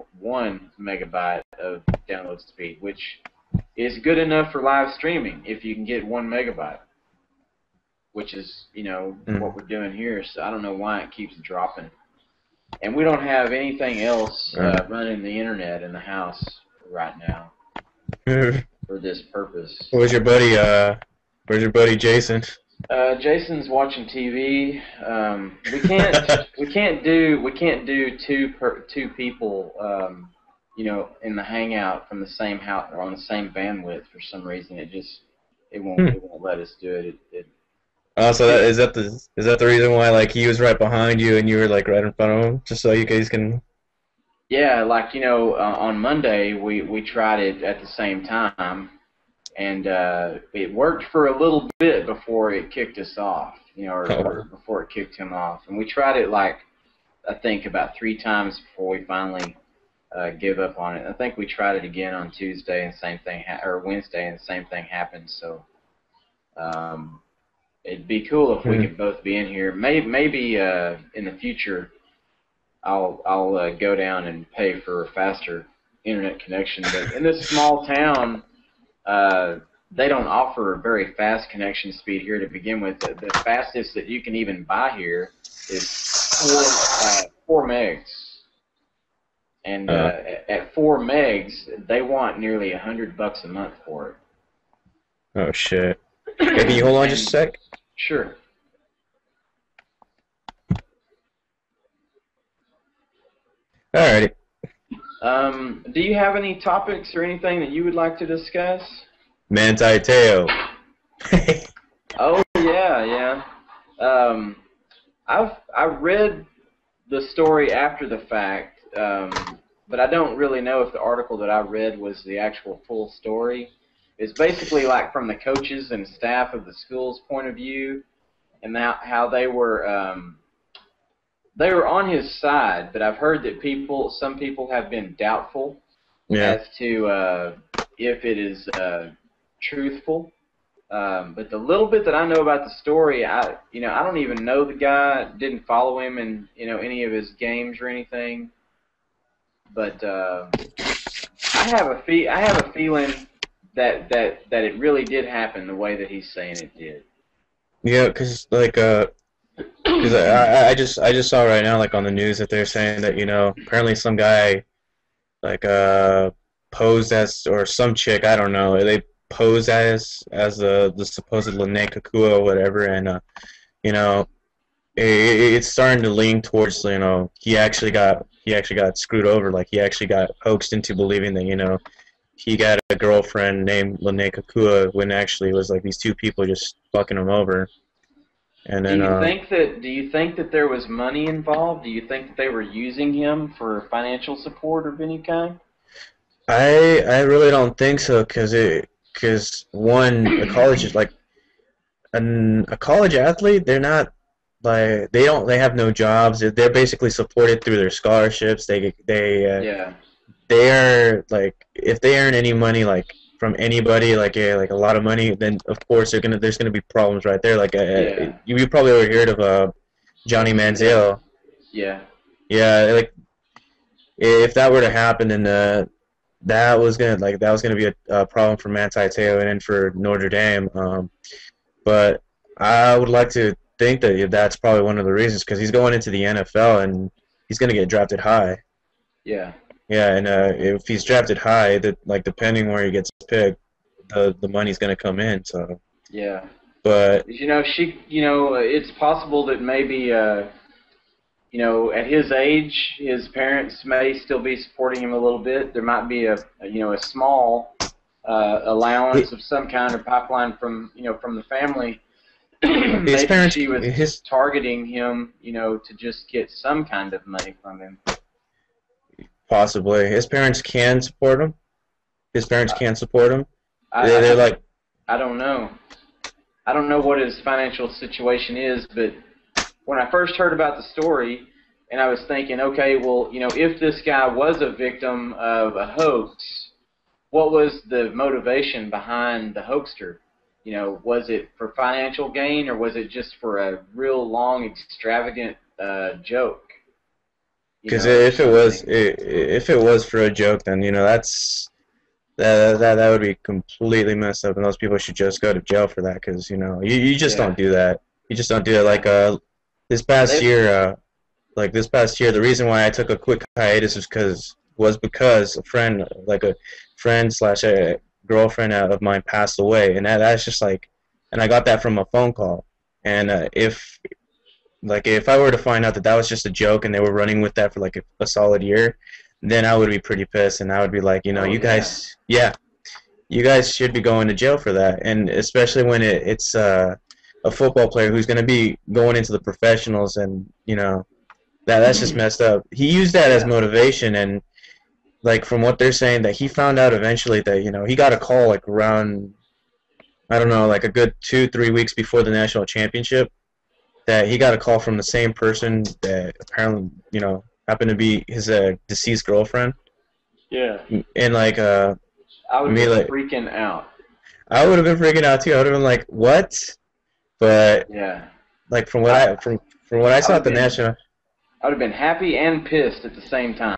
megabyte of download speed, which is good enough for live streaming if you can get 1 megabyte, which is, you know, what we're doing here. So I don't know why it keeps dropping. And we don't have anything else running the internet in the house right now for this purpose. Where's your buddy Jason? Jason's watching TV. We can't do two people, you know, in the hangout from the same house or on the same bandwidth for some reason. It won't let us do it. So is that the reason why, like, he was right behind you and you were like right in front of him, just so you guys can? Yeah, like, you know, on Monday we tried it at the same time, and it worked for a little bit before it kicked us off, you know, or before it kicked him off. And we tried it, like, I think about 3 times before we finally give up on it. I think we tried it again on Tuesday, and same thing, or Wednesday, and the same thing happened. So it'd be cool if we could both be in here. Maybe in the future I'll go down and pay for a faster internet connection. But in this small town, they don't offer a very fast connection speed here to begin with. The fastest that you can even buy here is 4 megs. And at 4 megs, they want nearly $100 a month for it. Oh shit! Okay, can you hold on just a sec? Sure. Alrighty. Do you have any topics or anything that you would like to discuss? Manti Teo. Oh yeah. I read the story after the fact, but I don't really know if the article that I read was the actual full story. It's basically like from the coaches and staff of the school's point of view, and how they were on his side. But I've heard that some people have been doubtful as to if it is truthful. But the little bit that I know about the story, I don't even know the guy. Didn't follow him in any of his games or anything. But I have a feeling that it really did happen the way that he's saying it did. Yeah, because like because I just saw right now, like, on the news, that they're saying that, you know, apparently some guy like posed as, or some chick, I don't know, they posed as the supposed Lene Kakua or whatever, and you know, it's starting to lean towards, you know, he actually got screwed over, like he actually got hoaxed into believing that, you know, he got a girlfriend named Lene Kakua when actually it was like these 2 people just fucking him over. And then, do you think that there was money involved? Do you think that they were using him for financial support of any kind? I really don't think so, because one, a college is like a college athlete, they're not, like, they have no jobs. They're basically supported through their scholarships. They are, like, if they earn any money, like, from anybody, like a lot of money, then of course there's gonna be problems right there. Like you probably ever heard of Johnny Manziel. Yeah. Yeah, like, if that were to happen, then that was gonna be a problem for Manti Teo and for Notre Dame. But I would like to think that that's probably one of the reasons, because he's going into the NFL and he's gonna get drafted high. Yeah. Yeah, and if he's drafted high, that, like, depending where he gets picked, the money's gonna come in. So. Yeah. But it's possible that maybe at his age, his parents may still be supporting him a little bit. There might be a small allowance of some kind or pipeline from from the family. His Maybe parents, she was his targeting him, to just get some kind of money from him. possibly his parents can support him. His parents can support him. I, They're I like, I don't know. I don't know what his financial situation is, but when I first heard about the story, and I was thinking, okay, well, if this guy was a victim of a hoax, what was the motivation behind the hoaxer? Was it for financial gain, or was it just for a real long, extravagant joke? because Or something. if it was for a joke, then that would be completely messed up, and those people should just go to jail for that. Because you just don't Yeah. do that. You just don't do it. Like Yeah. this past They, year, the reason why I took a quick hiatus was because a friend, like a friend slash a girlfriend of mine passed away, and that's just like, and I got that from a phone call, and if I were to find out that that was just a joke and they were running with that for like a solid year, then I would be pretty pissed, and I would be like, oh you yeah. guys, yeah, you guys should be going to jail for that, and especially when it's a football player who's going to be going into the professionals, and that's just messed up. He used that as Yeah. motivation, and like from what they're saying, that he found out eventually that he got a call like around, I don't know, like a good 2-3 weeks before the national championship, that he got a call from the same person that apparently happened to be his deceased girlfriend, Yeah. and like I would have me been like freaking out. I would have been freaking out too. I would have been like, what? But Yeah. like I from what I I saw would at have the been national. I would have been happy and pissed at the same time.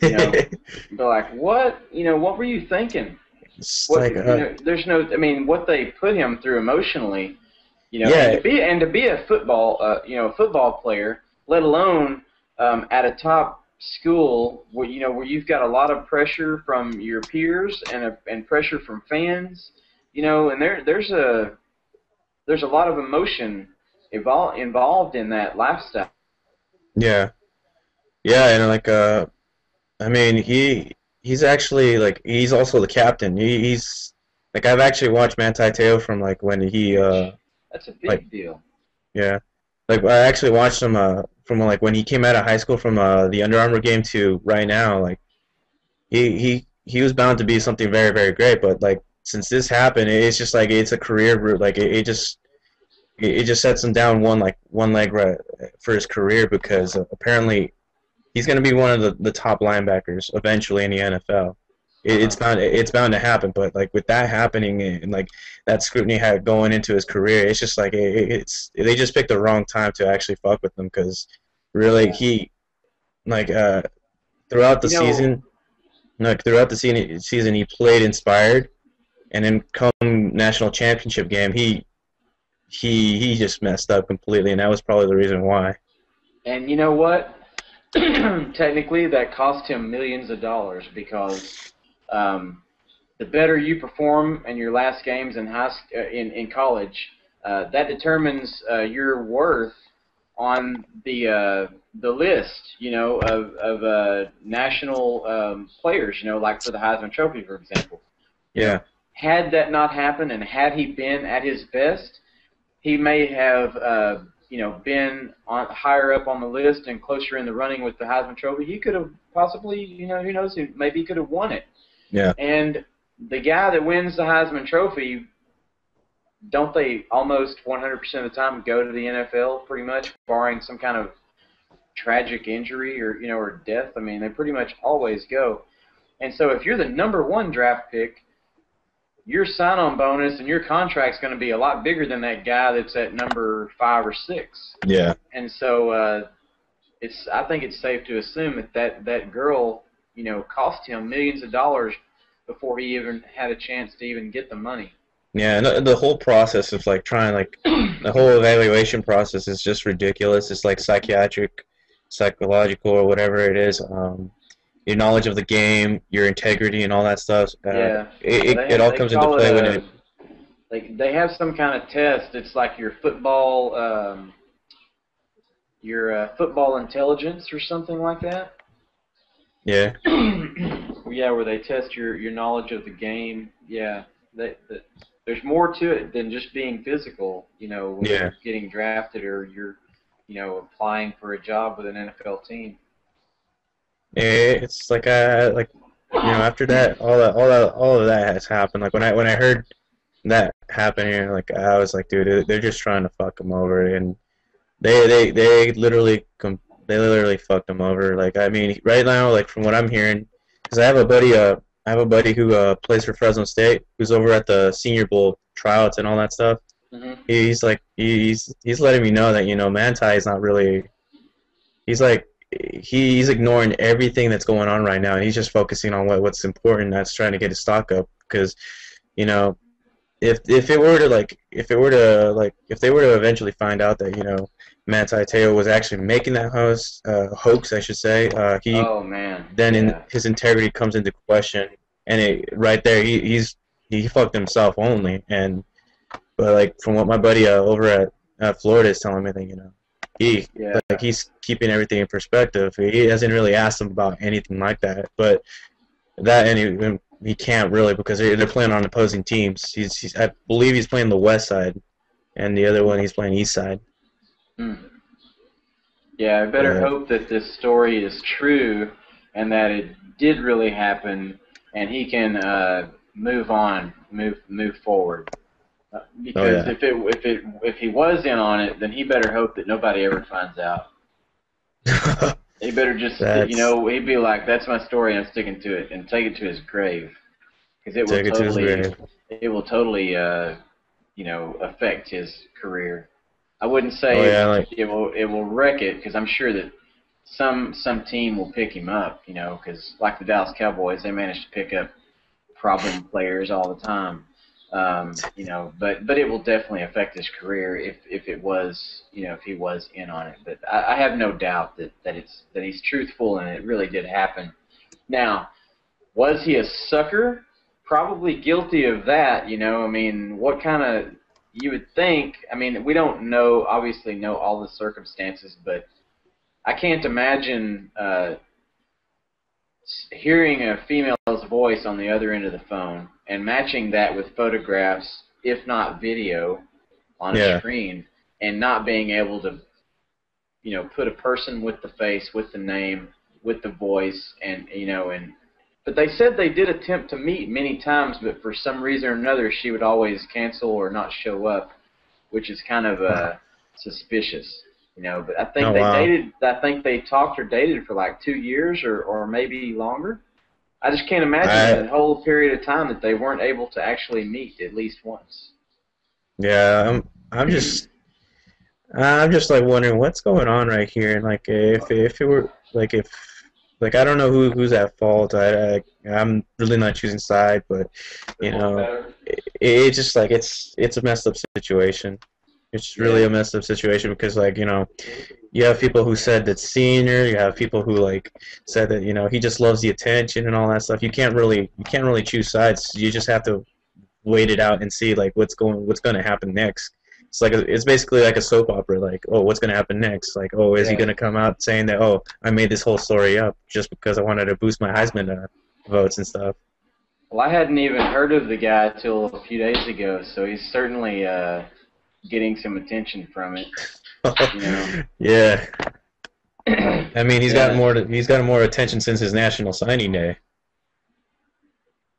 You know, be like, what? What were you thinking? It's What? like There's no. I mean, what they put him through emotionally. And yeah, to be a football, a football player, let alone at a top school where where you've got a lot of pressure from your peers and pressure from fans. And there's a lot of emotion involved in that lifestyle. yeah, yeah, and like I mean, he's actually like he's also the captain. He's like I've actually watched Manti Te'o from like when he Huge. That's a like big deal. yeah, like I actually watched him from like when he came out of high school from the Under Armour game to right now. Like he was bound to be something very very great, but like since this happened, it's just like it's a career route. Like it just sets him down one leg right for his career because apparently he's going to be one of the top linebackers eventually in the NFL. Uh-huh. It's bound to happen, but like with that happening and like that scrutiny had going into his career, it's just like it's they just picked the wrong time to actually fuck with him because really Yeah. he like throughout the You know, season throughout the season he played inspired, and then come national championship game he just messed up completely, and that was probably the reason why. and you know what? Technically, that cost him millions of dollars because um, the better you perform in your last games in college, that determines your worth on the list, of national players, like for the Heisman Trophy, for example. Yeah, Had that not happened and had he been at his best, he may have, been higher up on the list and closer in the running with the Heisman Trophy. He could have possibly, who knows, maybe he could have won it. yeah, And the guy that wins the Heisman Trophy, don't they almost 100% of the time go to the NFL pretty much, barring some kind of tragic injury or death? I mean, they pretty much always go. And so if you're the number one draft pick, your sign-on bonus and your contract's going to be a lot bigger than that guy that's at number 5 or 6. yeah. And so I think it's safe to assume that girl, cost him millions of dollars before he even had a chance to even get the money. Yeah, and the whole process of like trying like the whole evaluation process is just ridiculous. It's like psychological, or whatever it is. Your knowledge of the game, your integrity, and all that stuff. Yeah, It all they comes into call it play when it. they have some kind of test. It's like your football intelligence or something like that. Yeah. Yeah, where they test your knowledge of the game. Yeah, there's more to it than just being physical. You know, when Yeah. you're getting drafted or you're, applying for a job with an NFL team. It's like after that, all of that has happened. Like when I heard that happen here, like I was like, dude, they're just trying to fuck him over, and they literally they literally fucked him over. Like I mean, right now, like from what I'm hearing, because I have a buddy who plays for Fresno State, who's over at the Senior Bowl tryouts and all that stuff. Hmm. He's like he's letting me know that Manti is not really. He's like he's ignoring everything that's going on right now, and he's just focusing on what's important. That's trying to get his stock up because you know if it were to if they were to eventually find out that Manti Te'o was actually making that hoax, I should say, he Oh man, then yeah. his integrity comes into question, and right there he fucked himself only. And but like from what my buddy over at Florida is telling me, that he Yeah. like he's keeping everything in perspective. He hasn't really asked him about anything like that, but that and he can't really because they're playing on opposing teams. I believe he's playing the west side, and the other one he's playing east side. Hmm. Yeah, I better But hope that this story is true and that it did really happen, and he can move on, move forward. oh Because yeah, if he was in on it, then he better hope that nobody ever finds out. He better just, that's he'd be like, "That's my story. I'm sticking to it," and take it to his grave, because take it to his grave. it will totally, affect his career. I wouldn't Oh say yeah, like it will wreck it, because I'm sure that some team will pick him up, because like the Dallas Cowboys, they manage to pick up problem players all the time. But it will definitely affect his career if it was, if he was in on it. But I have no doubt that he's truthful and it really did happen. Now, was he a sucker? Probably guilty of that. I mean, what kind of, you would think? I mean, we don't obviously know all the circumstances, but I can't imagine hearing a female's voice on the other end of the phone and matching that with photographs, if not video, on a yeah, screen, and not being able to, put a person with the face, with the name, with the voice, but they said they did attempt to meet many times, but for some reason or another, she would always cancel or not show up, which is kind of suspicious. But I think oh they wow. dated. I think they talked or dated for like 2 years or maybe longer. I just can't imagine I that whole period of time that they weren't able to actually meet at least once. yeah, I'm just like wondering what's going on right here, and like if it were if I don't know who's at fault. I'm really not choosing side, but They both better. it's just like it's a messed up situation. It's really Yeah. a messed up situation because you have people who said that senior, you have people who said that he just loves the attention and all that stuff. You can't really choose sides. You just have to wait it out and see what's going to happen next. It's basically like a soap opera. Like, oh, what's going to happen next? Like, oh, is he Yeah. going to come out saying that, oh, I made this whole story up just because I wanted to boost my Heisman votes and stuff? Well, I hadn't even heard of the guy till a few days ago, so he's certainly getting some attention from it. Yeah, I mean Yeah. he's gotten more attention since his national signing day.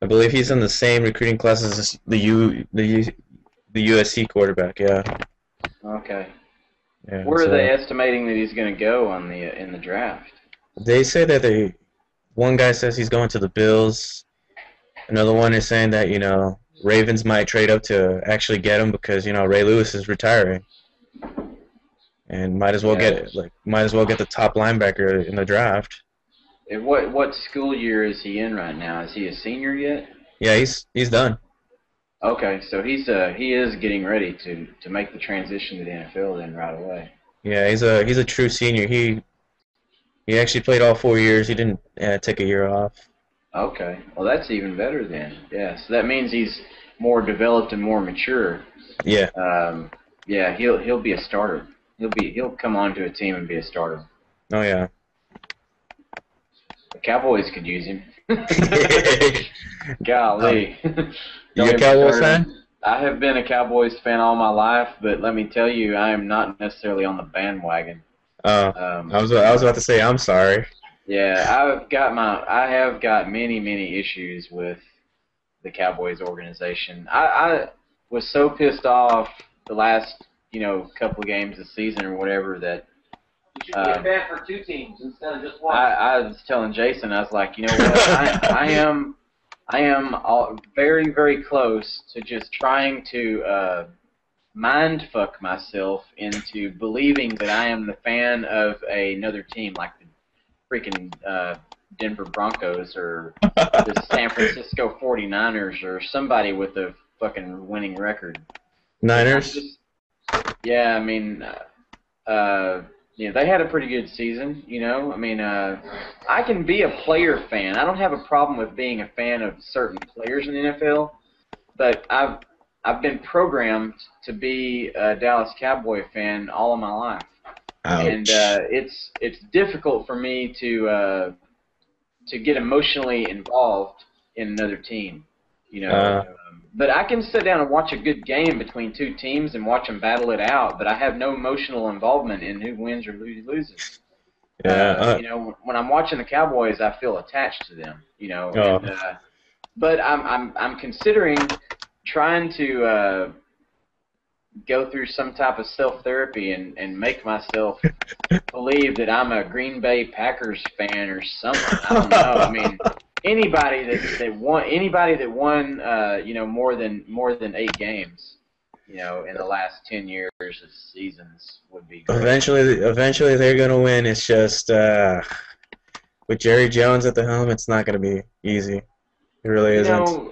I believe he's in the same recruiting class as the USC quarterback. Yeah, Okay. yeah. Where are they So estimating that he's going to go in the draft? they say that one guy says he's going to the Bills. Another one is saying that Ravens might trade up to actually get him because Ray Lewis is retiring, and Yeah. might as well get the top linebacker in the draft. And what school year is he in right now? Is he a senior yet? Yeah, he's done. Okay, so he is getting ready to make the transition to the NFL then right away. Yeah, he's a true senior. He actually played all 4 years. He didn't take a year off. Okay, well that's even better then. Yeah, so that means he's more developed and more mature. Yeah. Yeah, he'll be a starter. He'll come onto a team and be a starter. Oh yeah. The Cowboys could use him. Golly. You Don't a get me Cowboys started fan? I have been a Cowboys fan all my life, but let me tell you, I am not necessarily on the bandwagon. Oh, I was No. about to say I'm sorry. Yeah, I have got many issues with the Cowboys organization. I was so pissed off the last, couple of games this season or whatever that You should be a fan for two teams instead of just one. I was telling Jason, I was like, you know what, I am very close to just trying to mind fuck myself into believing that I am the fan of another team, like the freaking Denver Broncos or the San Francisco 49ers or somebody with a fucking winning record. Niners? Yeah, I mean, they had a pretty good season, I mean, I can be a player fan. I don't have a problem with being a fan of certain players in the NFL, but I've been programmed to be a Dallas Cowboy fan all of my life. Ouch. And it's difficult for me to get emotionally involved in another team, But I can sit down and watch a good game between two teams and watch them battle it out. But I have no emotional involvement in who wins or who loses. Yeah. When I'm watching the Cowboys, I feel attached to them. Oh. But I'm considering trying to go through some type of self-therapy and make myself believe that I'm a Green Bay Packers fan or something. I don't know. I mean, anybody that won more than 8 games, in the last 10 years of seasons would be great. Eventually they're gonna win. It's just with Jerry Jones at the helm, it's not gonna be easy. It really isn't.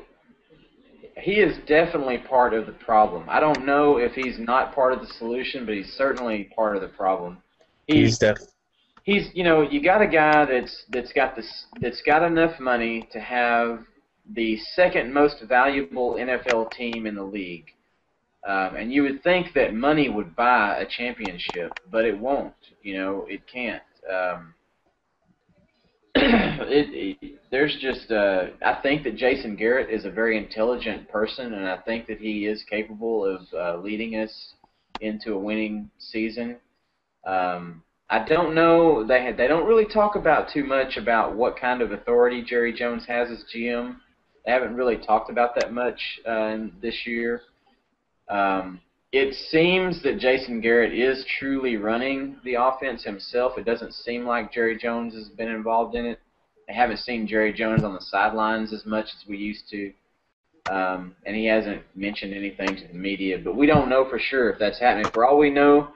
He is definitely part of the problem. I don't know if he's not part of the solution, but he's certainly part of the problem. He's You got a guy that's got enough money to have the second most valuable NFL team in the league, and you would think that money would buy a championship, but it won't. It can't. There's just I think that Jason Garrett is a very intelligent person, and I think that he is capable of leading us into a winning season. I don't know. They don't really talk about too much about what kind of authority Jerry Jones has as GM. They haven't really talked about that much this year. It seems that Jason Garrett is truly running the offense himself. It doesn't seem like Jerry Jones has been involved in it. I haven't seen Jerry Jones on the sidelines as much as we used to. And he hasn't mentioned anything to the media. But we don't know for sure if that's happening. For all we know,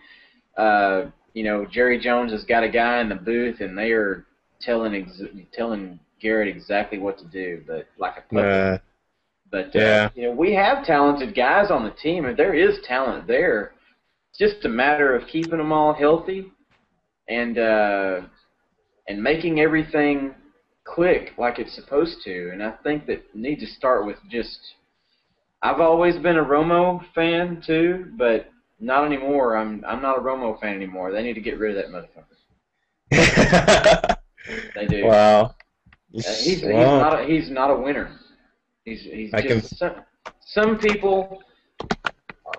Jerry Jones has got a guy in the booth, and they are telling Garrett exactly what to do, but like a puppet. But yeah. We have talented guys on the team, and there is talent there. It's just a matter of keeping them all healthy and making everything click like it's supposed to. And I think that need to start with just. I've always been a Romo fan too, but not anymore. I'm not a Romo fan anymore. They need to get rid of that motherfucker. They do. Wow. He's not a winner. Some people.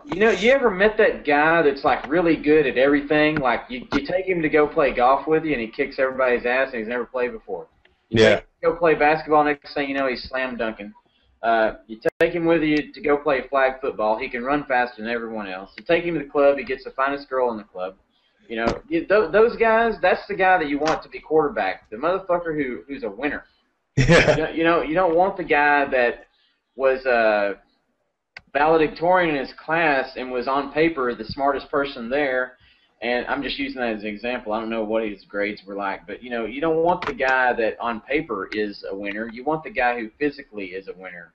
You ever met that guy that's like really good at everything? Like you take him to go play golf with you, and he kicks everybody's ass, and he's never played before. You take him to go play basketball. Next thing you know, he's slam dunking. You take him with you to go play flag football. He can run faster than everyone else. You take him to the club. He gets the finest girl in the club. Those guys. That's the guy that you want to be quarterback. The motherfucker who's a winner. Yeah. You don't want the guy that was valedictorian in his class and was on paper the smartest person there. And I'm just using that as an example. I don't know what his grades were like, but you don't want the guy that on paper is a winner. You want the guy who physically is a winner.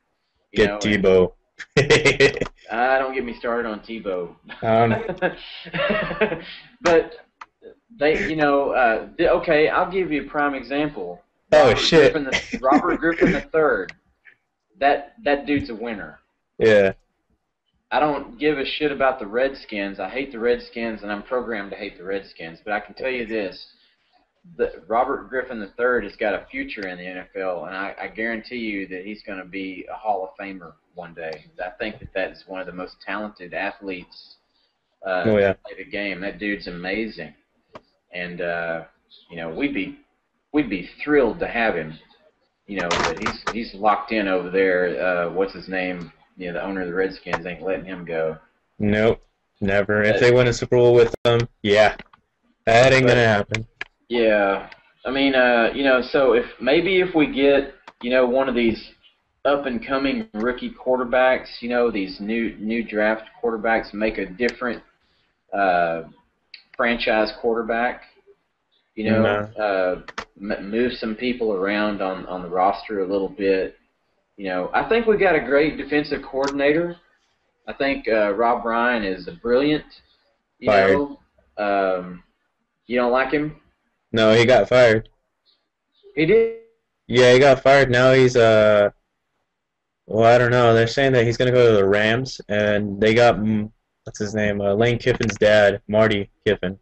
Get Tebow. Don't get me started on Tebow. But they, okay, I'll give you a prime example. Robert Griffin III. That dude's a winner. Yeah. I don't give a shit about the Redskins. I hate the Redskins, and I'm programmed to hate the Redskins. But I can tell you this. Robert Griffin III has got a future in the NFL, and I guarantee you that he's going to be a Hall of Famer one day. I think that that's one of the most talented athletes Oh yeah. to play the game. That dude's amazing, and you know, we'd be thrilled to have him. You know, but he's locked in over there. What's his name? You know, the owner of the Redskins ain't letting him go. Nope. Never. If they win a Super Bowl with them, yeah, that ain't gonna happen. Yeah, I mean, you know, so if we get, you know, one of these up and coming rookie quarterbacks, you know, these new draft quarterbacks make a different franchise quarterback, you know, move some people around on the roster a little bit. You know, I think we got a great defensive coordinator. I think Rob Ryan is brilliant. You Fired. know, you don't like him? No, he got fired. He did. Yeah, he got fired. Now he's well, I don't know. They're saying that he's gonna go to the Rams, and they got what's his name? Lane Kiffin's dad, Marty Kiffin.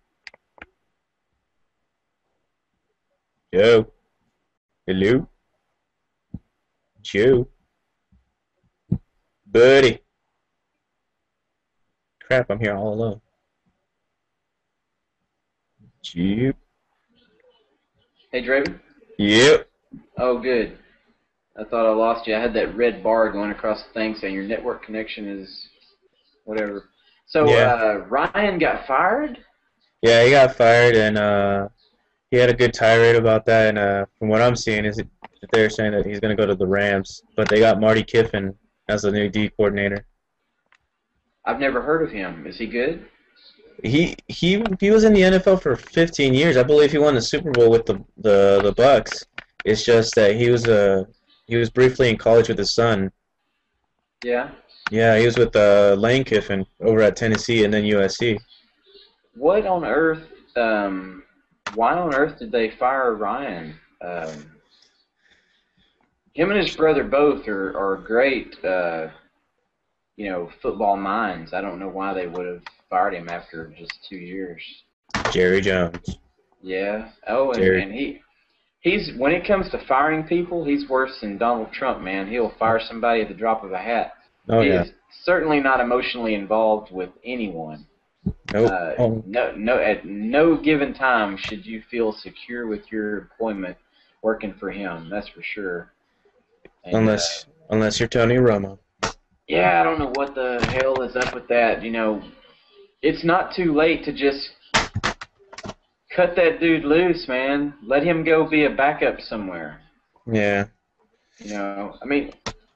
Joe. Hello. Joe. Buddy. Crap, I'm here all alone. Joe. Hey, Draven? Yep. Oh, good. I thought I lost you. I had that red bar going across the thing saying your network connection is whatever. So, Yeah. Ryan got fired? Yeah, he got fired, and he had a good tirade about that. And from what I'm seeing, is that they're saying that he's going to go to the Rams, but they got Marty Kiffin as the new D coordinator. I've never heard of him. Is he good? He was in the NFL for 15 years. I believe he won the Super Bowl with the Bucks. It's just that he was briefly in college with his son. Yeah. Yeah, he was with Lane Kiffin over at Tennessee and then USC. What on earth? Why on earth did they fire Ryan? Him and his brother both are great, you know, football minds. I don't know why they would have fired him after just 2 years. Jerry Jones. Yeah. Oh, Jerry. and he's when it comes to firing people, he's worse than Donald Trump, man. He'll fire somebody at the drop of a hat. Oh He yeah. is certainly not emotionally involved with anyone. Nope. No, at no given time should you feel secure with your employment working for him. That's for sure. And, Unless you're Tony Romo. yeah, I don't know what the hell is up with that. You know, it's not too late to just cut that dude loose, man. Let him go be a backup somewhere. Yeah. You know, I mean,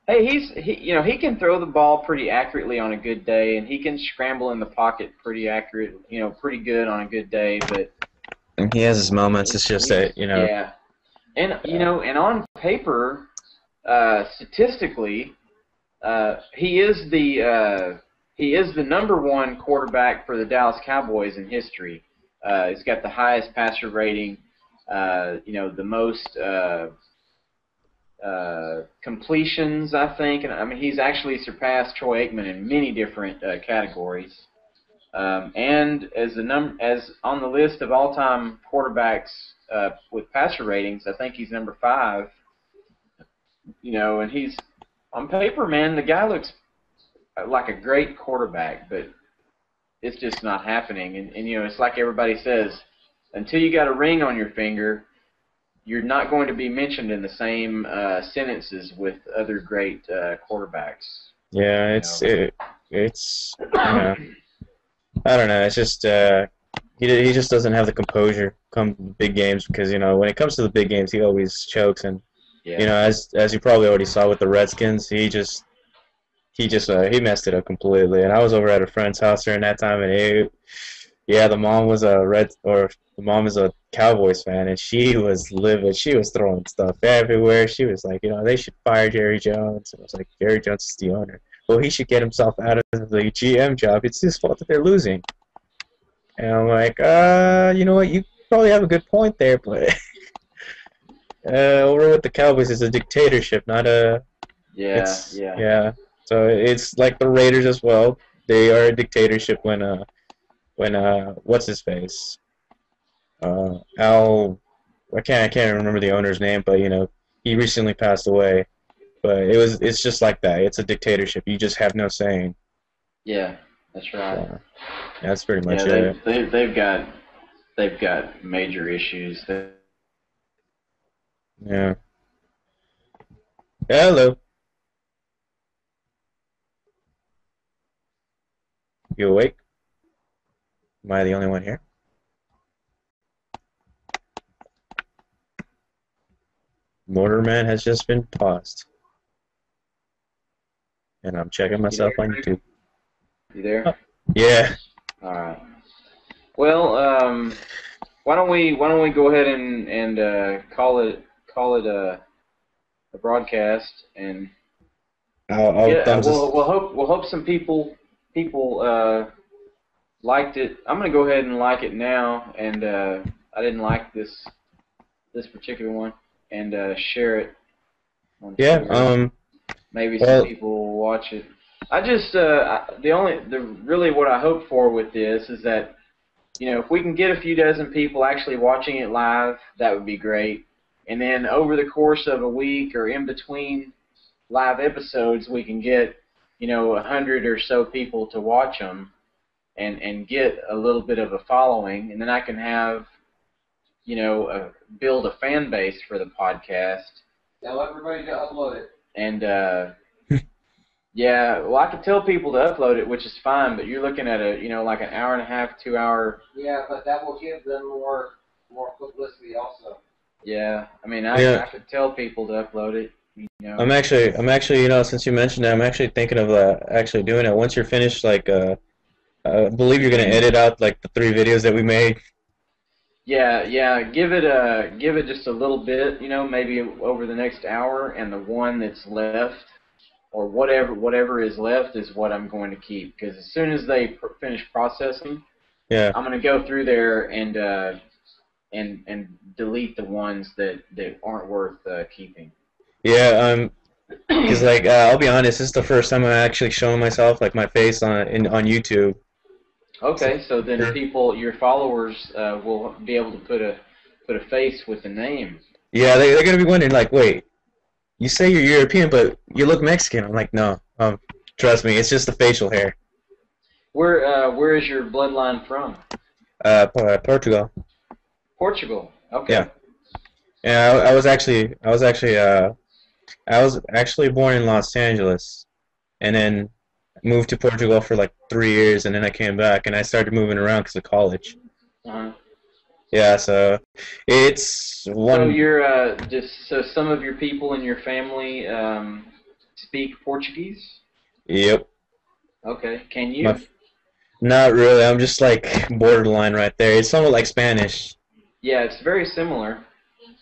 hey, you know, he can throw the ball pretty accurately on a good day, and he can scramble in the pocket pretty accurate, you know, pretty good on a good day. But And he has his moments. It's just that, you know. Yeah, and you know, and on paper, statistically, he is the #1 quarterback for the Dallas Cowboys in history. He's got the highest passer rating, you know, the most completions, I think, and I mean he's actually surpassed Troy Aikman in many different categories. And as on the list of all-time quarterbacks with passer ratings, I think he's number 5. You know, and he's on paper, man, the guy looks like a great quarterback, but it's just not happening. And you know, it's like everybody says, until you got a ring on your finger, you're not going to be mentioned in the same sentences with other great quarterbacks. Yeah, it's you know, I don't know. It's just he just doesn't have the composure come big games because you know when it comes to the big games he always chokes and Yeah. you know as you probably already saw with the Redskins he messed it up completely. And I was over at a friend's house during that time and the mom was the mom is a Cowboys fan and she was livid. She was throwing stuff everywhere. She was like, you know, they should fire Jerry Jones. And I was like, Jerry Jones is the owner. Well, he should get himself out of the GM job. It's his fault that they're losing. And I'm like, you know what? You probably have a good point there, but over with the Cowboys is a dictatorship, not a. Yeah. Yeah. So it's like the Raiders as well. They are a dictatorship when what's his face? Al I can't remember the owner's name, but he recently passed away. But it's just like that. It's a dictatorship. You just have no saying. Yeah, that's right. So, yeah, that's pretty much Yeah, it. they've got major issues. Yeah. Hello. You awake? Am I the only one here? Motorman has just been paused. And I'm checking myself on YouTube. You there? Oh, yeah. All right. Well, why don't we go ahead and call it a broadcast, and yeah, we'll hope some people liked it. I'm gonna go ahead and like it now, and I didn't like this particular one, and share it on Twitter. Maybe some people will watch it. I just really what I hope for with this is that if we can get a few dozen people actually watching it live, that would be great. And then over the course of a week or in between live episodes, we can get 100 or so people to watch them and get a little bit of a following, and then I can have build a fan base for the podcast. Tell everybody to upload it. And yeah, well, I could tell people to upload it, which is fine, but you're looking at like an hour and a half, 2 hour. Yeah, but that will give them more publicity also. Yeah, I mean, I could tell people to upload it. I'm actually, since you mentioned that, I'm actually thinking of actually doing it. Once you're finished, like, I believe you're gonna edit out like the 3 videos that we made. Yeah, give it just a little bit, maybe over the next hour, and the one that's left, or whatever is left, is what I'm going to keep. Because as soon as they finish processing, yeah, I'm going to go through there and delete the ones that aren't worth keeping. Yeah, because like I'll be honest, this is the first time I'm actually showing myself, like my face on YouTube. Okay, so then your followers will be able to put a face with the name. Yeah, they're gonna be wondering, like, wait, you say you're European, but you look Mexican. I'm like, no, trust me, it's just the facial hair. Where is your bloodline from? Portugal. Portugal. Okay. Yeah. Yeah, I was actually born in Los Angeles, and then moved to Portugal for like 3 years, and then I came back, and I started moving around because of college. Uh-huh. Yeah, so it's one. So you're so some of your people in your family speak Portuguese? Yep. Okay. Can you? Not really. I'm just like borderline right there. It's somewhat like Spanish. Yeah, it's very similar.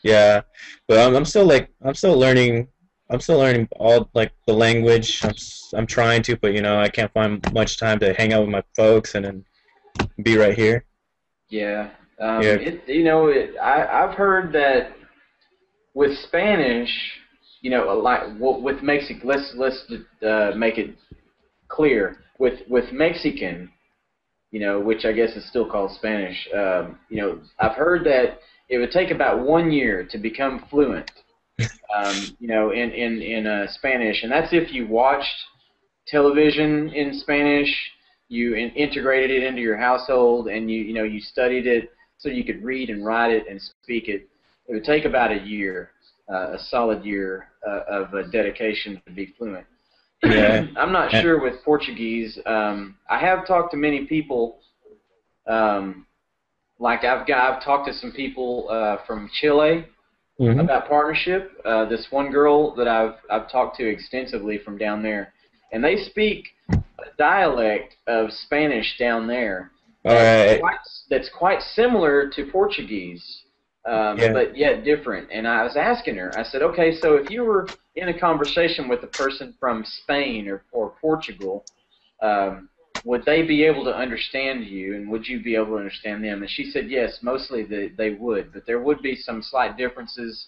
Yeah, but I'm still learning. I'm still learning all like the language. I'm trying to, but I can't find much time to hang out with my folks and then be right here. Yeah. Yeah. I've heard that with Spanish, like with Mexican. Let's make it clear with Mexican, which I guess is still called Spanish. I've heard that it would take about 1 year to become fluent. In Spanish, and that's if you watched television in Spanish, you integrated it into your household, and you studied it so you could read and write it and speak it. It would take about a year, a solid year of dedication to be fluent. Yeah. I'm not sure with Portuguese. I have talked to many people. Like I've talked to some people from Chile. Mm-hmm. About partnership. This one girl that I've talked to extensively from down there, and they speak a dialect of Spanish down there. That's quite similar to Portuguese, but yet different. And I was asking her, I said, okay, so if you were in a conversation with a person from Spain or Portugal, would they be able to understand you, and would you be able to understand them? And she said yes, mostly they would, but there would be some slight differences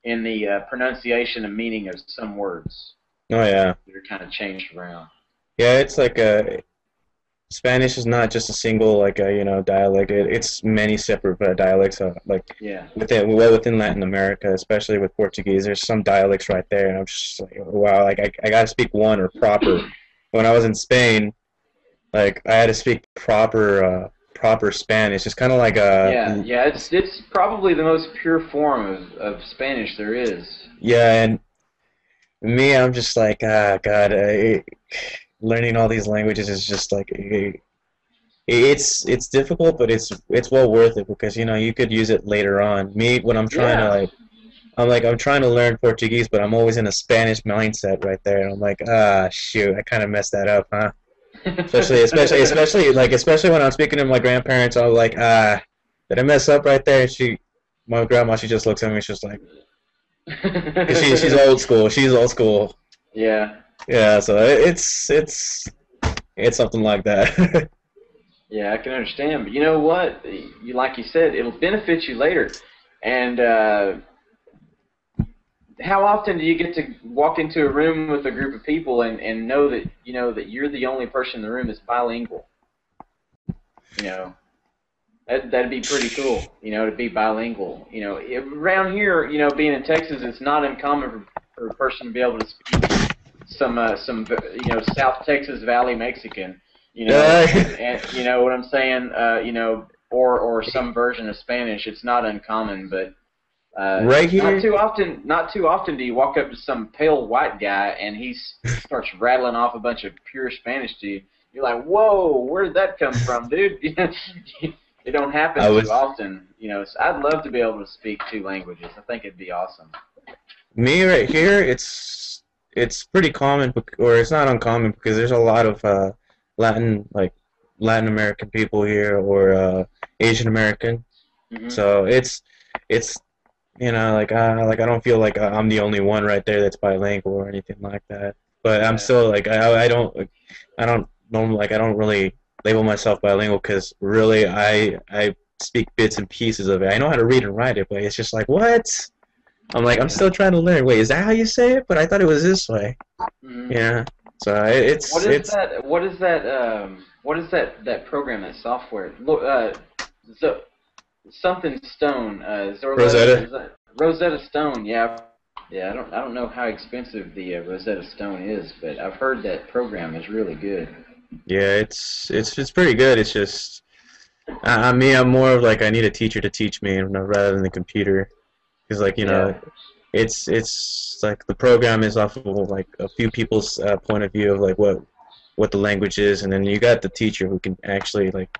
in the pronunciation and meaning of some words. Oh yeah. That are kind of changed around. Yeah, it's like Spanish is not just a single like dialect. It's many separate dialects. Like Yeah. within Latin America, especially with Portuguese, there's some dialects right there, and I'm just like, wow, like I gotta speak one or proper. When I was in Spain, like I had to speak proper Spanish. It's kind of like Yeah, yeah, it's probably the most pure form of Spanish there is. yeah, and me, I'm just like God, learning all these languages is just like it's difficult, but it's well worth it because you could use it later on. Me, when I'm trying to Yeah. I'm trying to learn Portuguese, but I'm always in a Spanish mindset right there. I'm like, shoot, I kind of messed that up, huh? Especially when I'm speaking to my grandparents, I'm like, did I mess up right there? My grandma, she just looks at me, she's like, 'cause she's old school. She's old school. Yeah. Yeah, so it's something like that. Yeah, I can understand, but you know what? Like you said, it'll benefit you later. And how often do you get to walk into a room with a group of people and know that that you're the only person in the room that's bilingual? You know, that'd be pretty cool. To be bilingual. Around here, being in Texas, it's not uncommon for a person to be able to speak some South Texas Valley Mexican. And you know what I'm saying. Or some version of Spanish. It's not uncommon, but. Right here. Not too often do you walk up to some pale white guy and he starts rattling off a bunch of pure Spanish to you. You're like, whoa, where did that come from, dude? It don't happen too often. So I'd love to be able to speak two languages. I think it'd be awesome. Me right here, it's pretty common, or it's not uncommon because there's a lot of Latin American people here, or Asian American. Mm-hmm. So it's like I don't feel like I'm the only one right there that's bilingual or anything like that. But I'm still like I don't really label myself bilingual because really I speak bits and pieces of it. I know how to read and write it, but it's just like what? I'm like I'm still trying to learn. Wait, is that how you say it? But I thought it was this way. Mm-hmm. Yeah. So What is that program, that software? Something Stone, Rosetta Stone. Yeah. I don't know how expensive the Rosetta Stone is, but I've heard that program is really good. Yeah, it's pretty good. It's just I'm more of like I need a teacher to teach me rather than the computer, because it's like the program is off of like a few people's point of view of like what the language is, and then you got the teacher who can actually like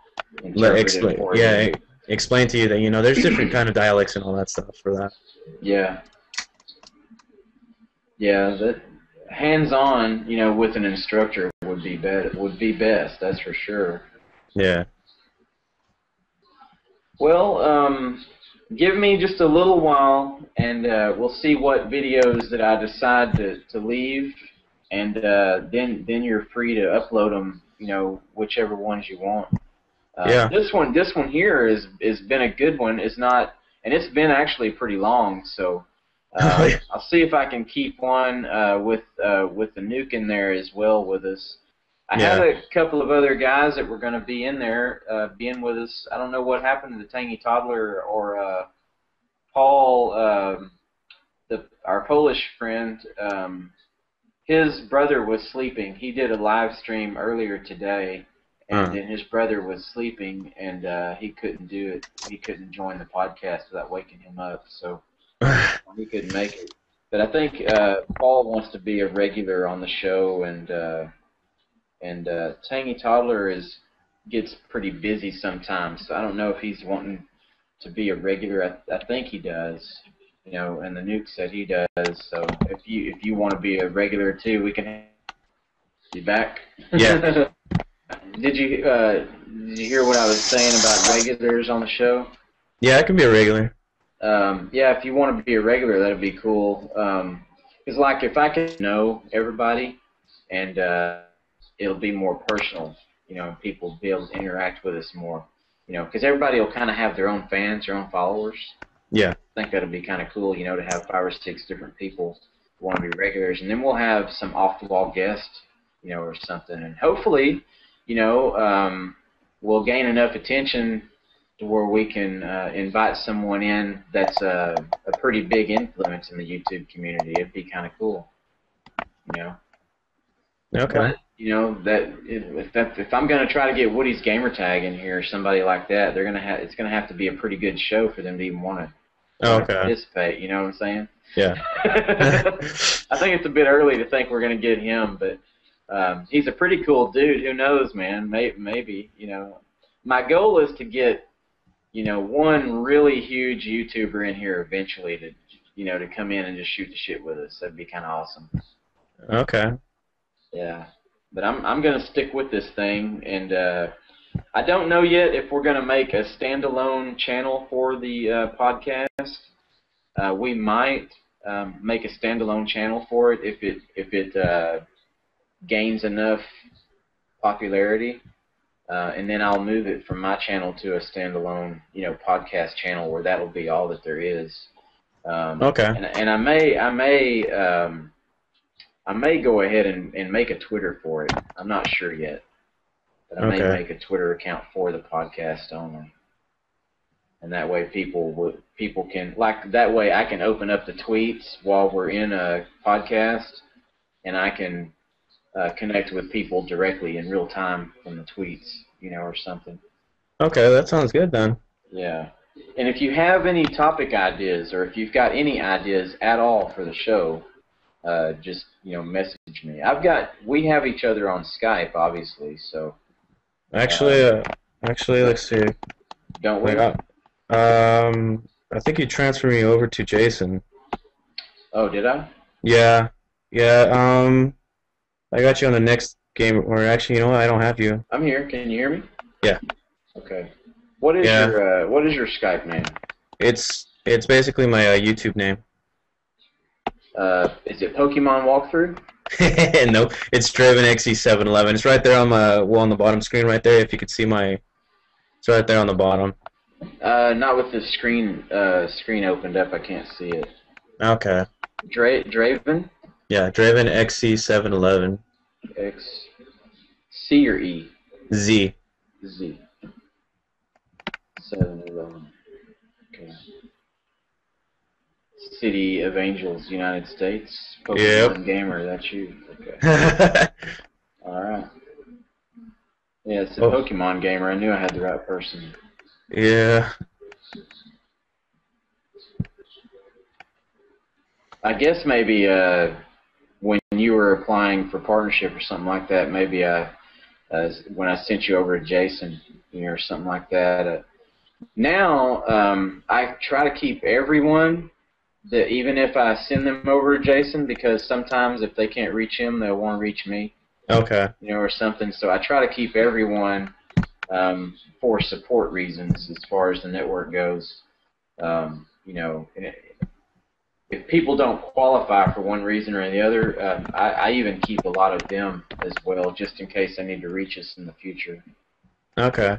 explain to you that there's different kind of dialects and all that stuff for that. Yeah, that hands-on, with an instructor would be best. That's for sure. Yeah. Well, give me just a little while, and we'll see what videos that I decide to leave, and then you're free to upload them. Whichever ones you want. Yeah. This one here is been a good one. It's not, and it's been actually pretty long. So I'll see if I can keep one with the nuke in there as well with us. I had a couple of other guys that were going to be in there, being with us. I don't know what happened to the Tangy Toddler or Paul, our Polish friend. His brother was sleeping. He did a live stream earlier today. And then his brother was sleeping, and he couldn't do it. He couldn't join the podcast without waking him up, so he couldn't make it. But I think Paul wants to be a regular on the show, and Tangy Toddler gets pretty busy sometimes. So I don't know if he's wanting to be a regular. I think he does, and the Nuke said he does. So if you want to be a regular too, we can be back. Yeah. Did you hear what I was saying about regulars on the show? Yeah, I can be a regular. Yeah, if you want to be a regular, that'd be cool. Because like if I can know everybody, and it'll be more personal, people will be able to interact with us more, because everybody will kind of have their own fans, their own followers. Yeah. I think that'll be kind of cool, to have 5 or 6 different people who want to be regulars, and then we'll have some off-the-wall guests, or something, and hopefully we'll gain enough attention to where we can invite someone in that's a pretty big influence in the YouTube community. It'd be kind of cool, you know. Okay. But if I'm gonna try to get Woody's gamer tag in here or somebody like that, it's gonna have to be a pretty good show for them to even want to Okay. participate. You know what I'm saying? Yeah. I think it's a bit early to think we're gonna get him, but he's a pretty cool dude. Who knows, man? Maybe. My goal is to get one really huge YouTuber in here eventually to come in and just shoot the shit with us. That'd be kind of awesome. Okay. Yeah, but I'm gonna stick with this thing, and I don't know yet if we're gonna make a standalone channel for the podcast. We might make a standalone channel for it if it gains enough popularity, and then I'll move it from my channel to a standalone podcast channel where that'll be all that there is. Okay. And I may go ahead and make a Twitter for it. I'm not sure yet, but I may make a Twitter account for the podcast only, and that way people can that way I can open up the tweets while we're in a podcast, and I can connect with people directly in real time from the tweets, or something. Okay, that sounds good then. Yeah, and if you have any topic ideas or if you've got any ideas at all for the show. Just message me. We have each other on Skype, obviously. So actually, let's see. Don't we? I think you transferred me over to Jason. Oh, did I? Yeah. I got you on the next game. Or actually, you know what? I don't have you. I'm here. Can you hear me? Yeah. Okay. What is your Skype name? It's basically my YouTube name. Is it Pokemon Walkthrough? No, it's Draven XE711. It's right there on the bottom screen right there. If you could see it's right there on the bottom. Not with the screen opened up. I can't see it. Okay. Draven? Yeah, Draven XE711. X C or E? Z. Z. 711. Okay. City of Angels, United States. Pokemon Gamer, that's you. Okay. Alright. Yeah, it's a Pokemon Gamer. I knew I had the right person. Yeah. I guess maybe when you were applying for partnership or something like that, maybe when I sent you over to Jason, or something like that. Now, I try to keep everyone. Even if I send them over to Jason, because sometimes if they can't reach him, they'll want to reach me. Okay. Or something. So I try to keep everyone for support reasons as far as the network goes. If people don't qualify for one reason or the other, I even keep a lot of them as well, just in case they need to reach us in the future. Okay.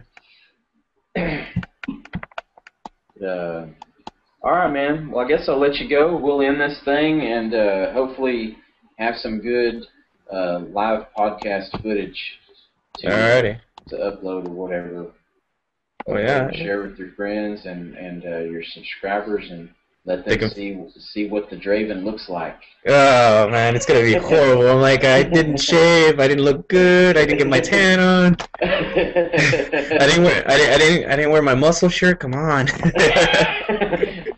All right, man. Well, I guess I'll let you go. We'll end this thing and hopefully have some good live podcast footage to upload or whatever. Oh, yeah. Share with your friends and your subscribers and let them see what the Draven looks like. Oh man, it's gonna be horrible. I'm like, I didn't shave, I didn't look good, I didn't get my tan on. I didn't wear my muscle shirt. Come on.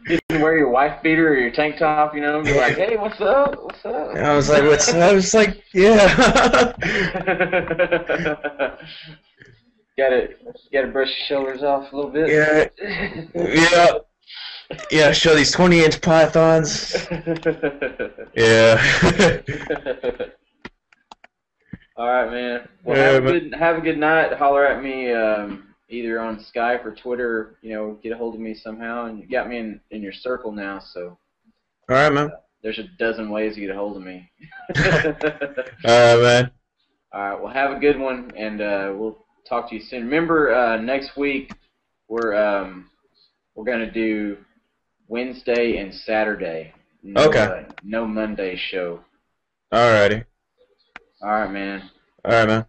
You didn't wear your wife beater or your tank top, Be like, hey, what's up? What's up? And I was like, what's up? I was like, yeah. Gotta brush your shoulders off a little bit. Yeah. Yeah, show these 20-inch pythons. Yeah. All right, man. Well, have a good night. Holler at me either on Skype or Twitter. Get a hold of me somehow. And you got me in your circle now, so. All right, man. There's a dozen ways to get a hold of me. All right, man. All right. Well, have a good one, and we'll talk to you soon. Remember, next week we're gonna do Wednesday and Saturday. No Monday show. Alrighty. All right, man. All right, man.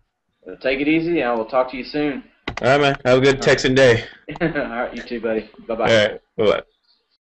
Take it easy. I will talk to you soon. All right, man. Have a good Texan day. All right, you too, buddy. Bye All bye. right. Bye-bye.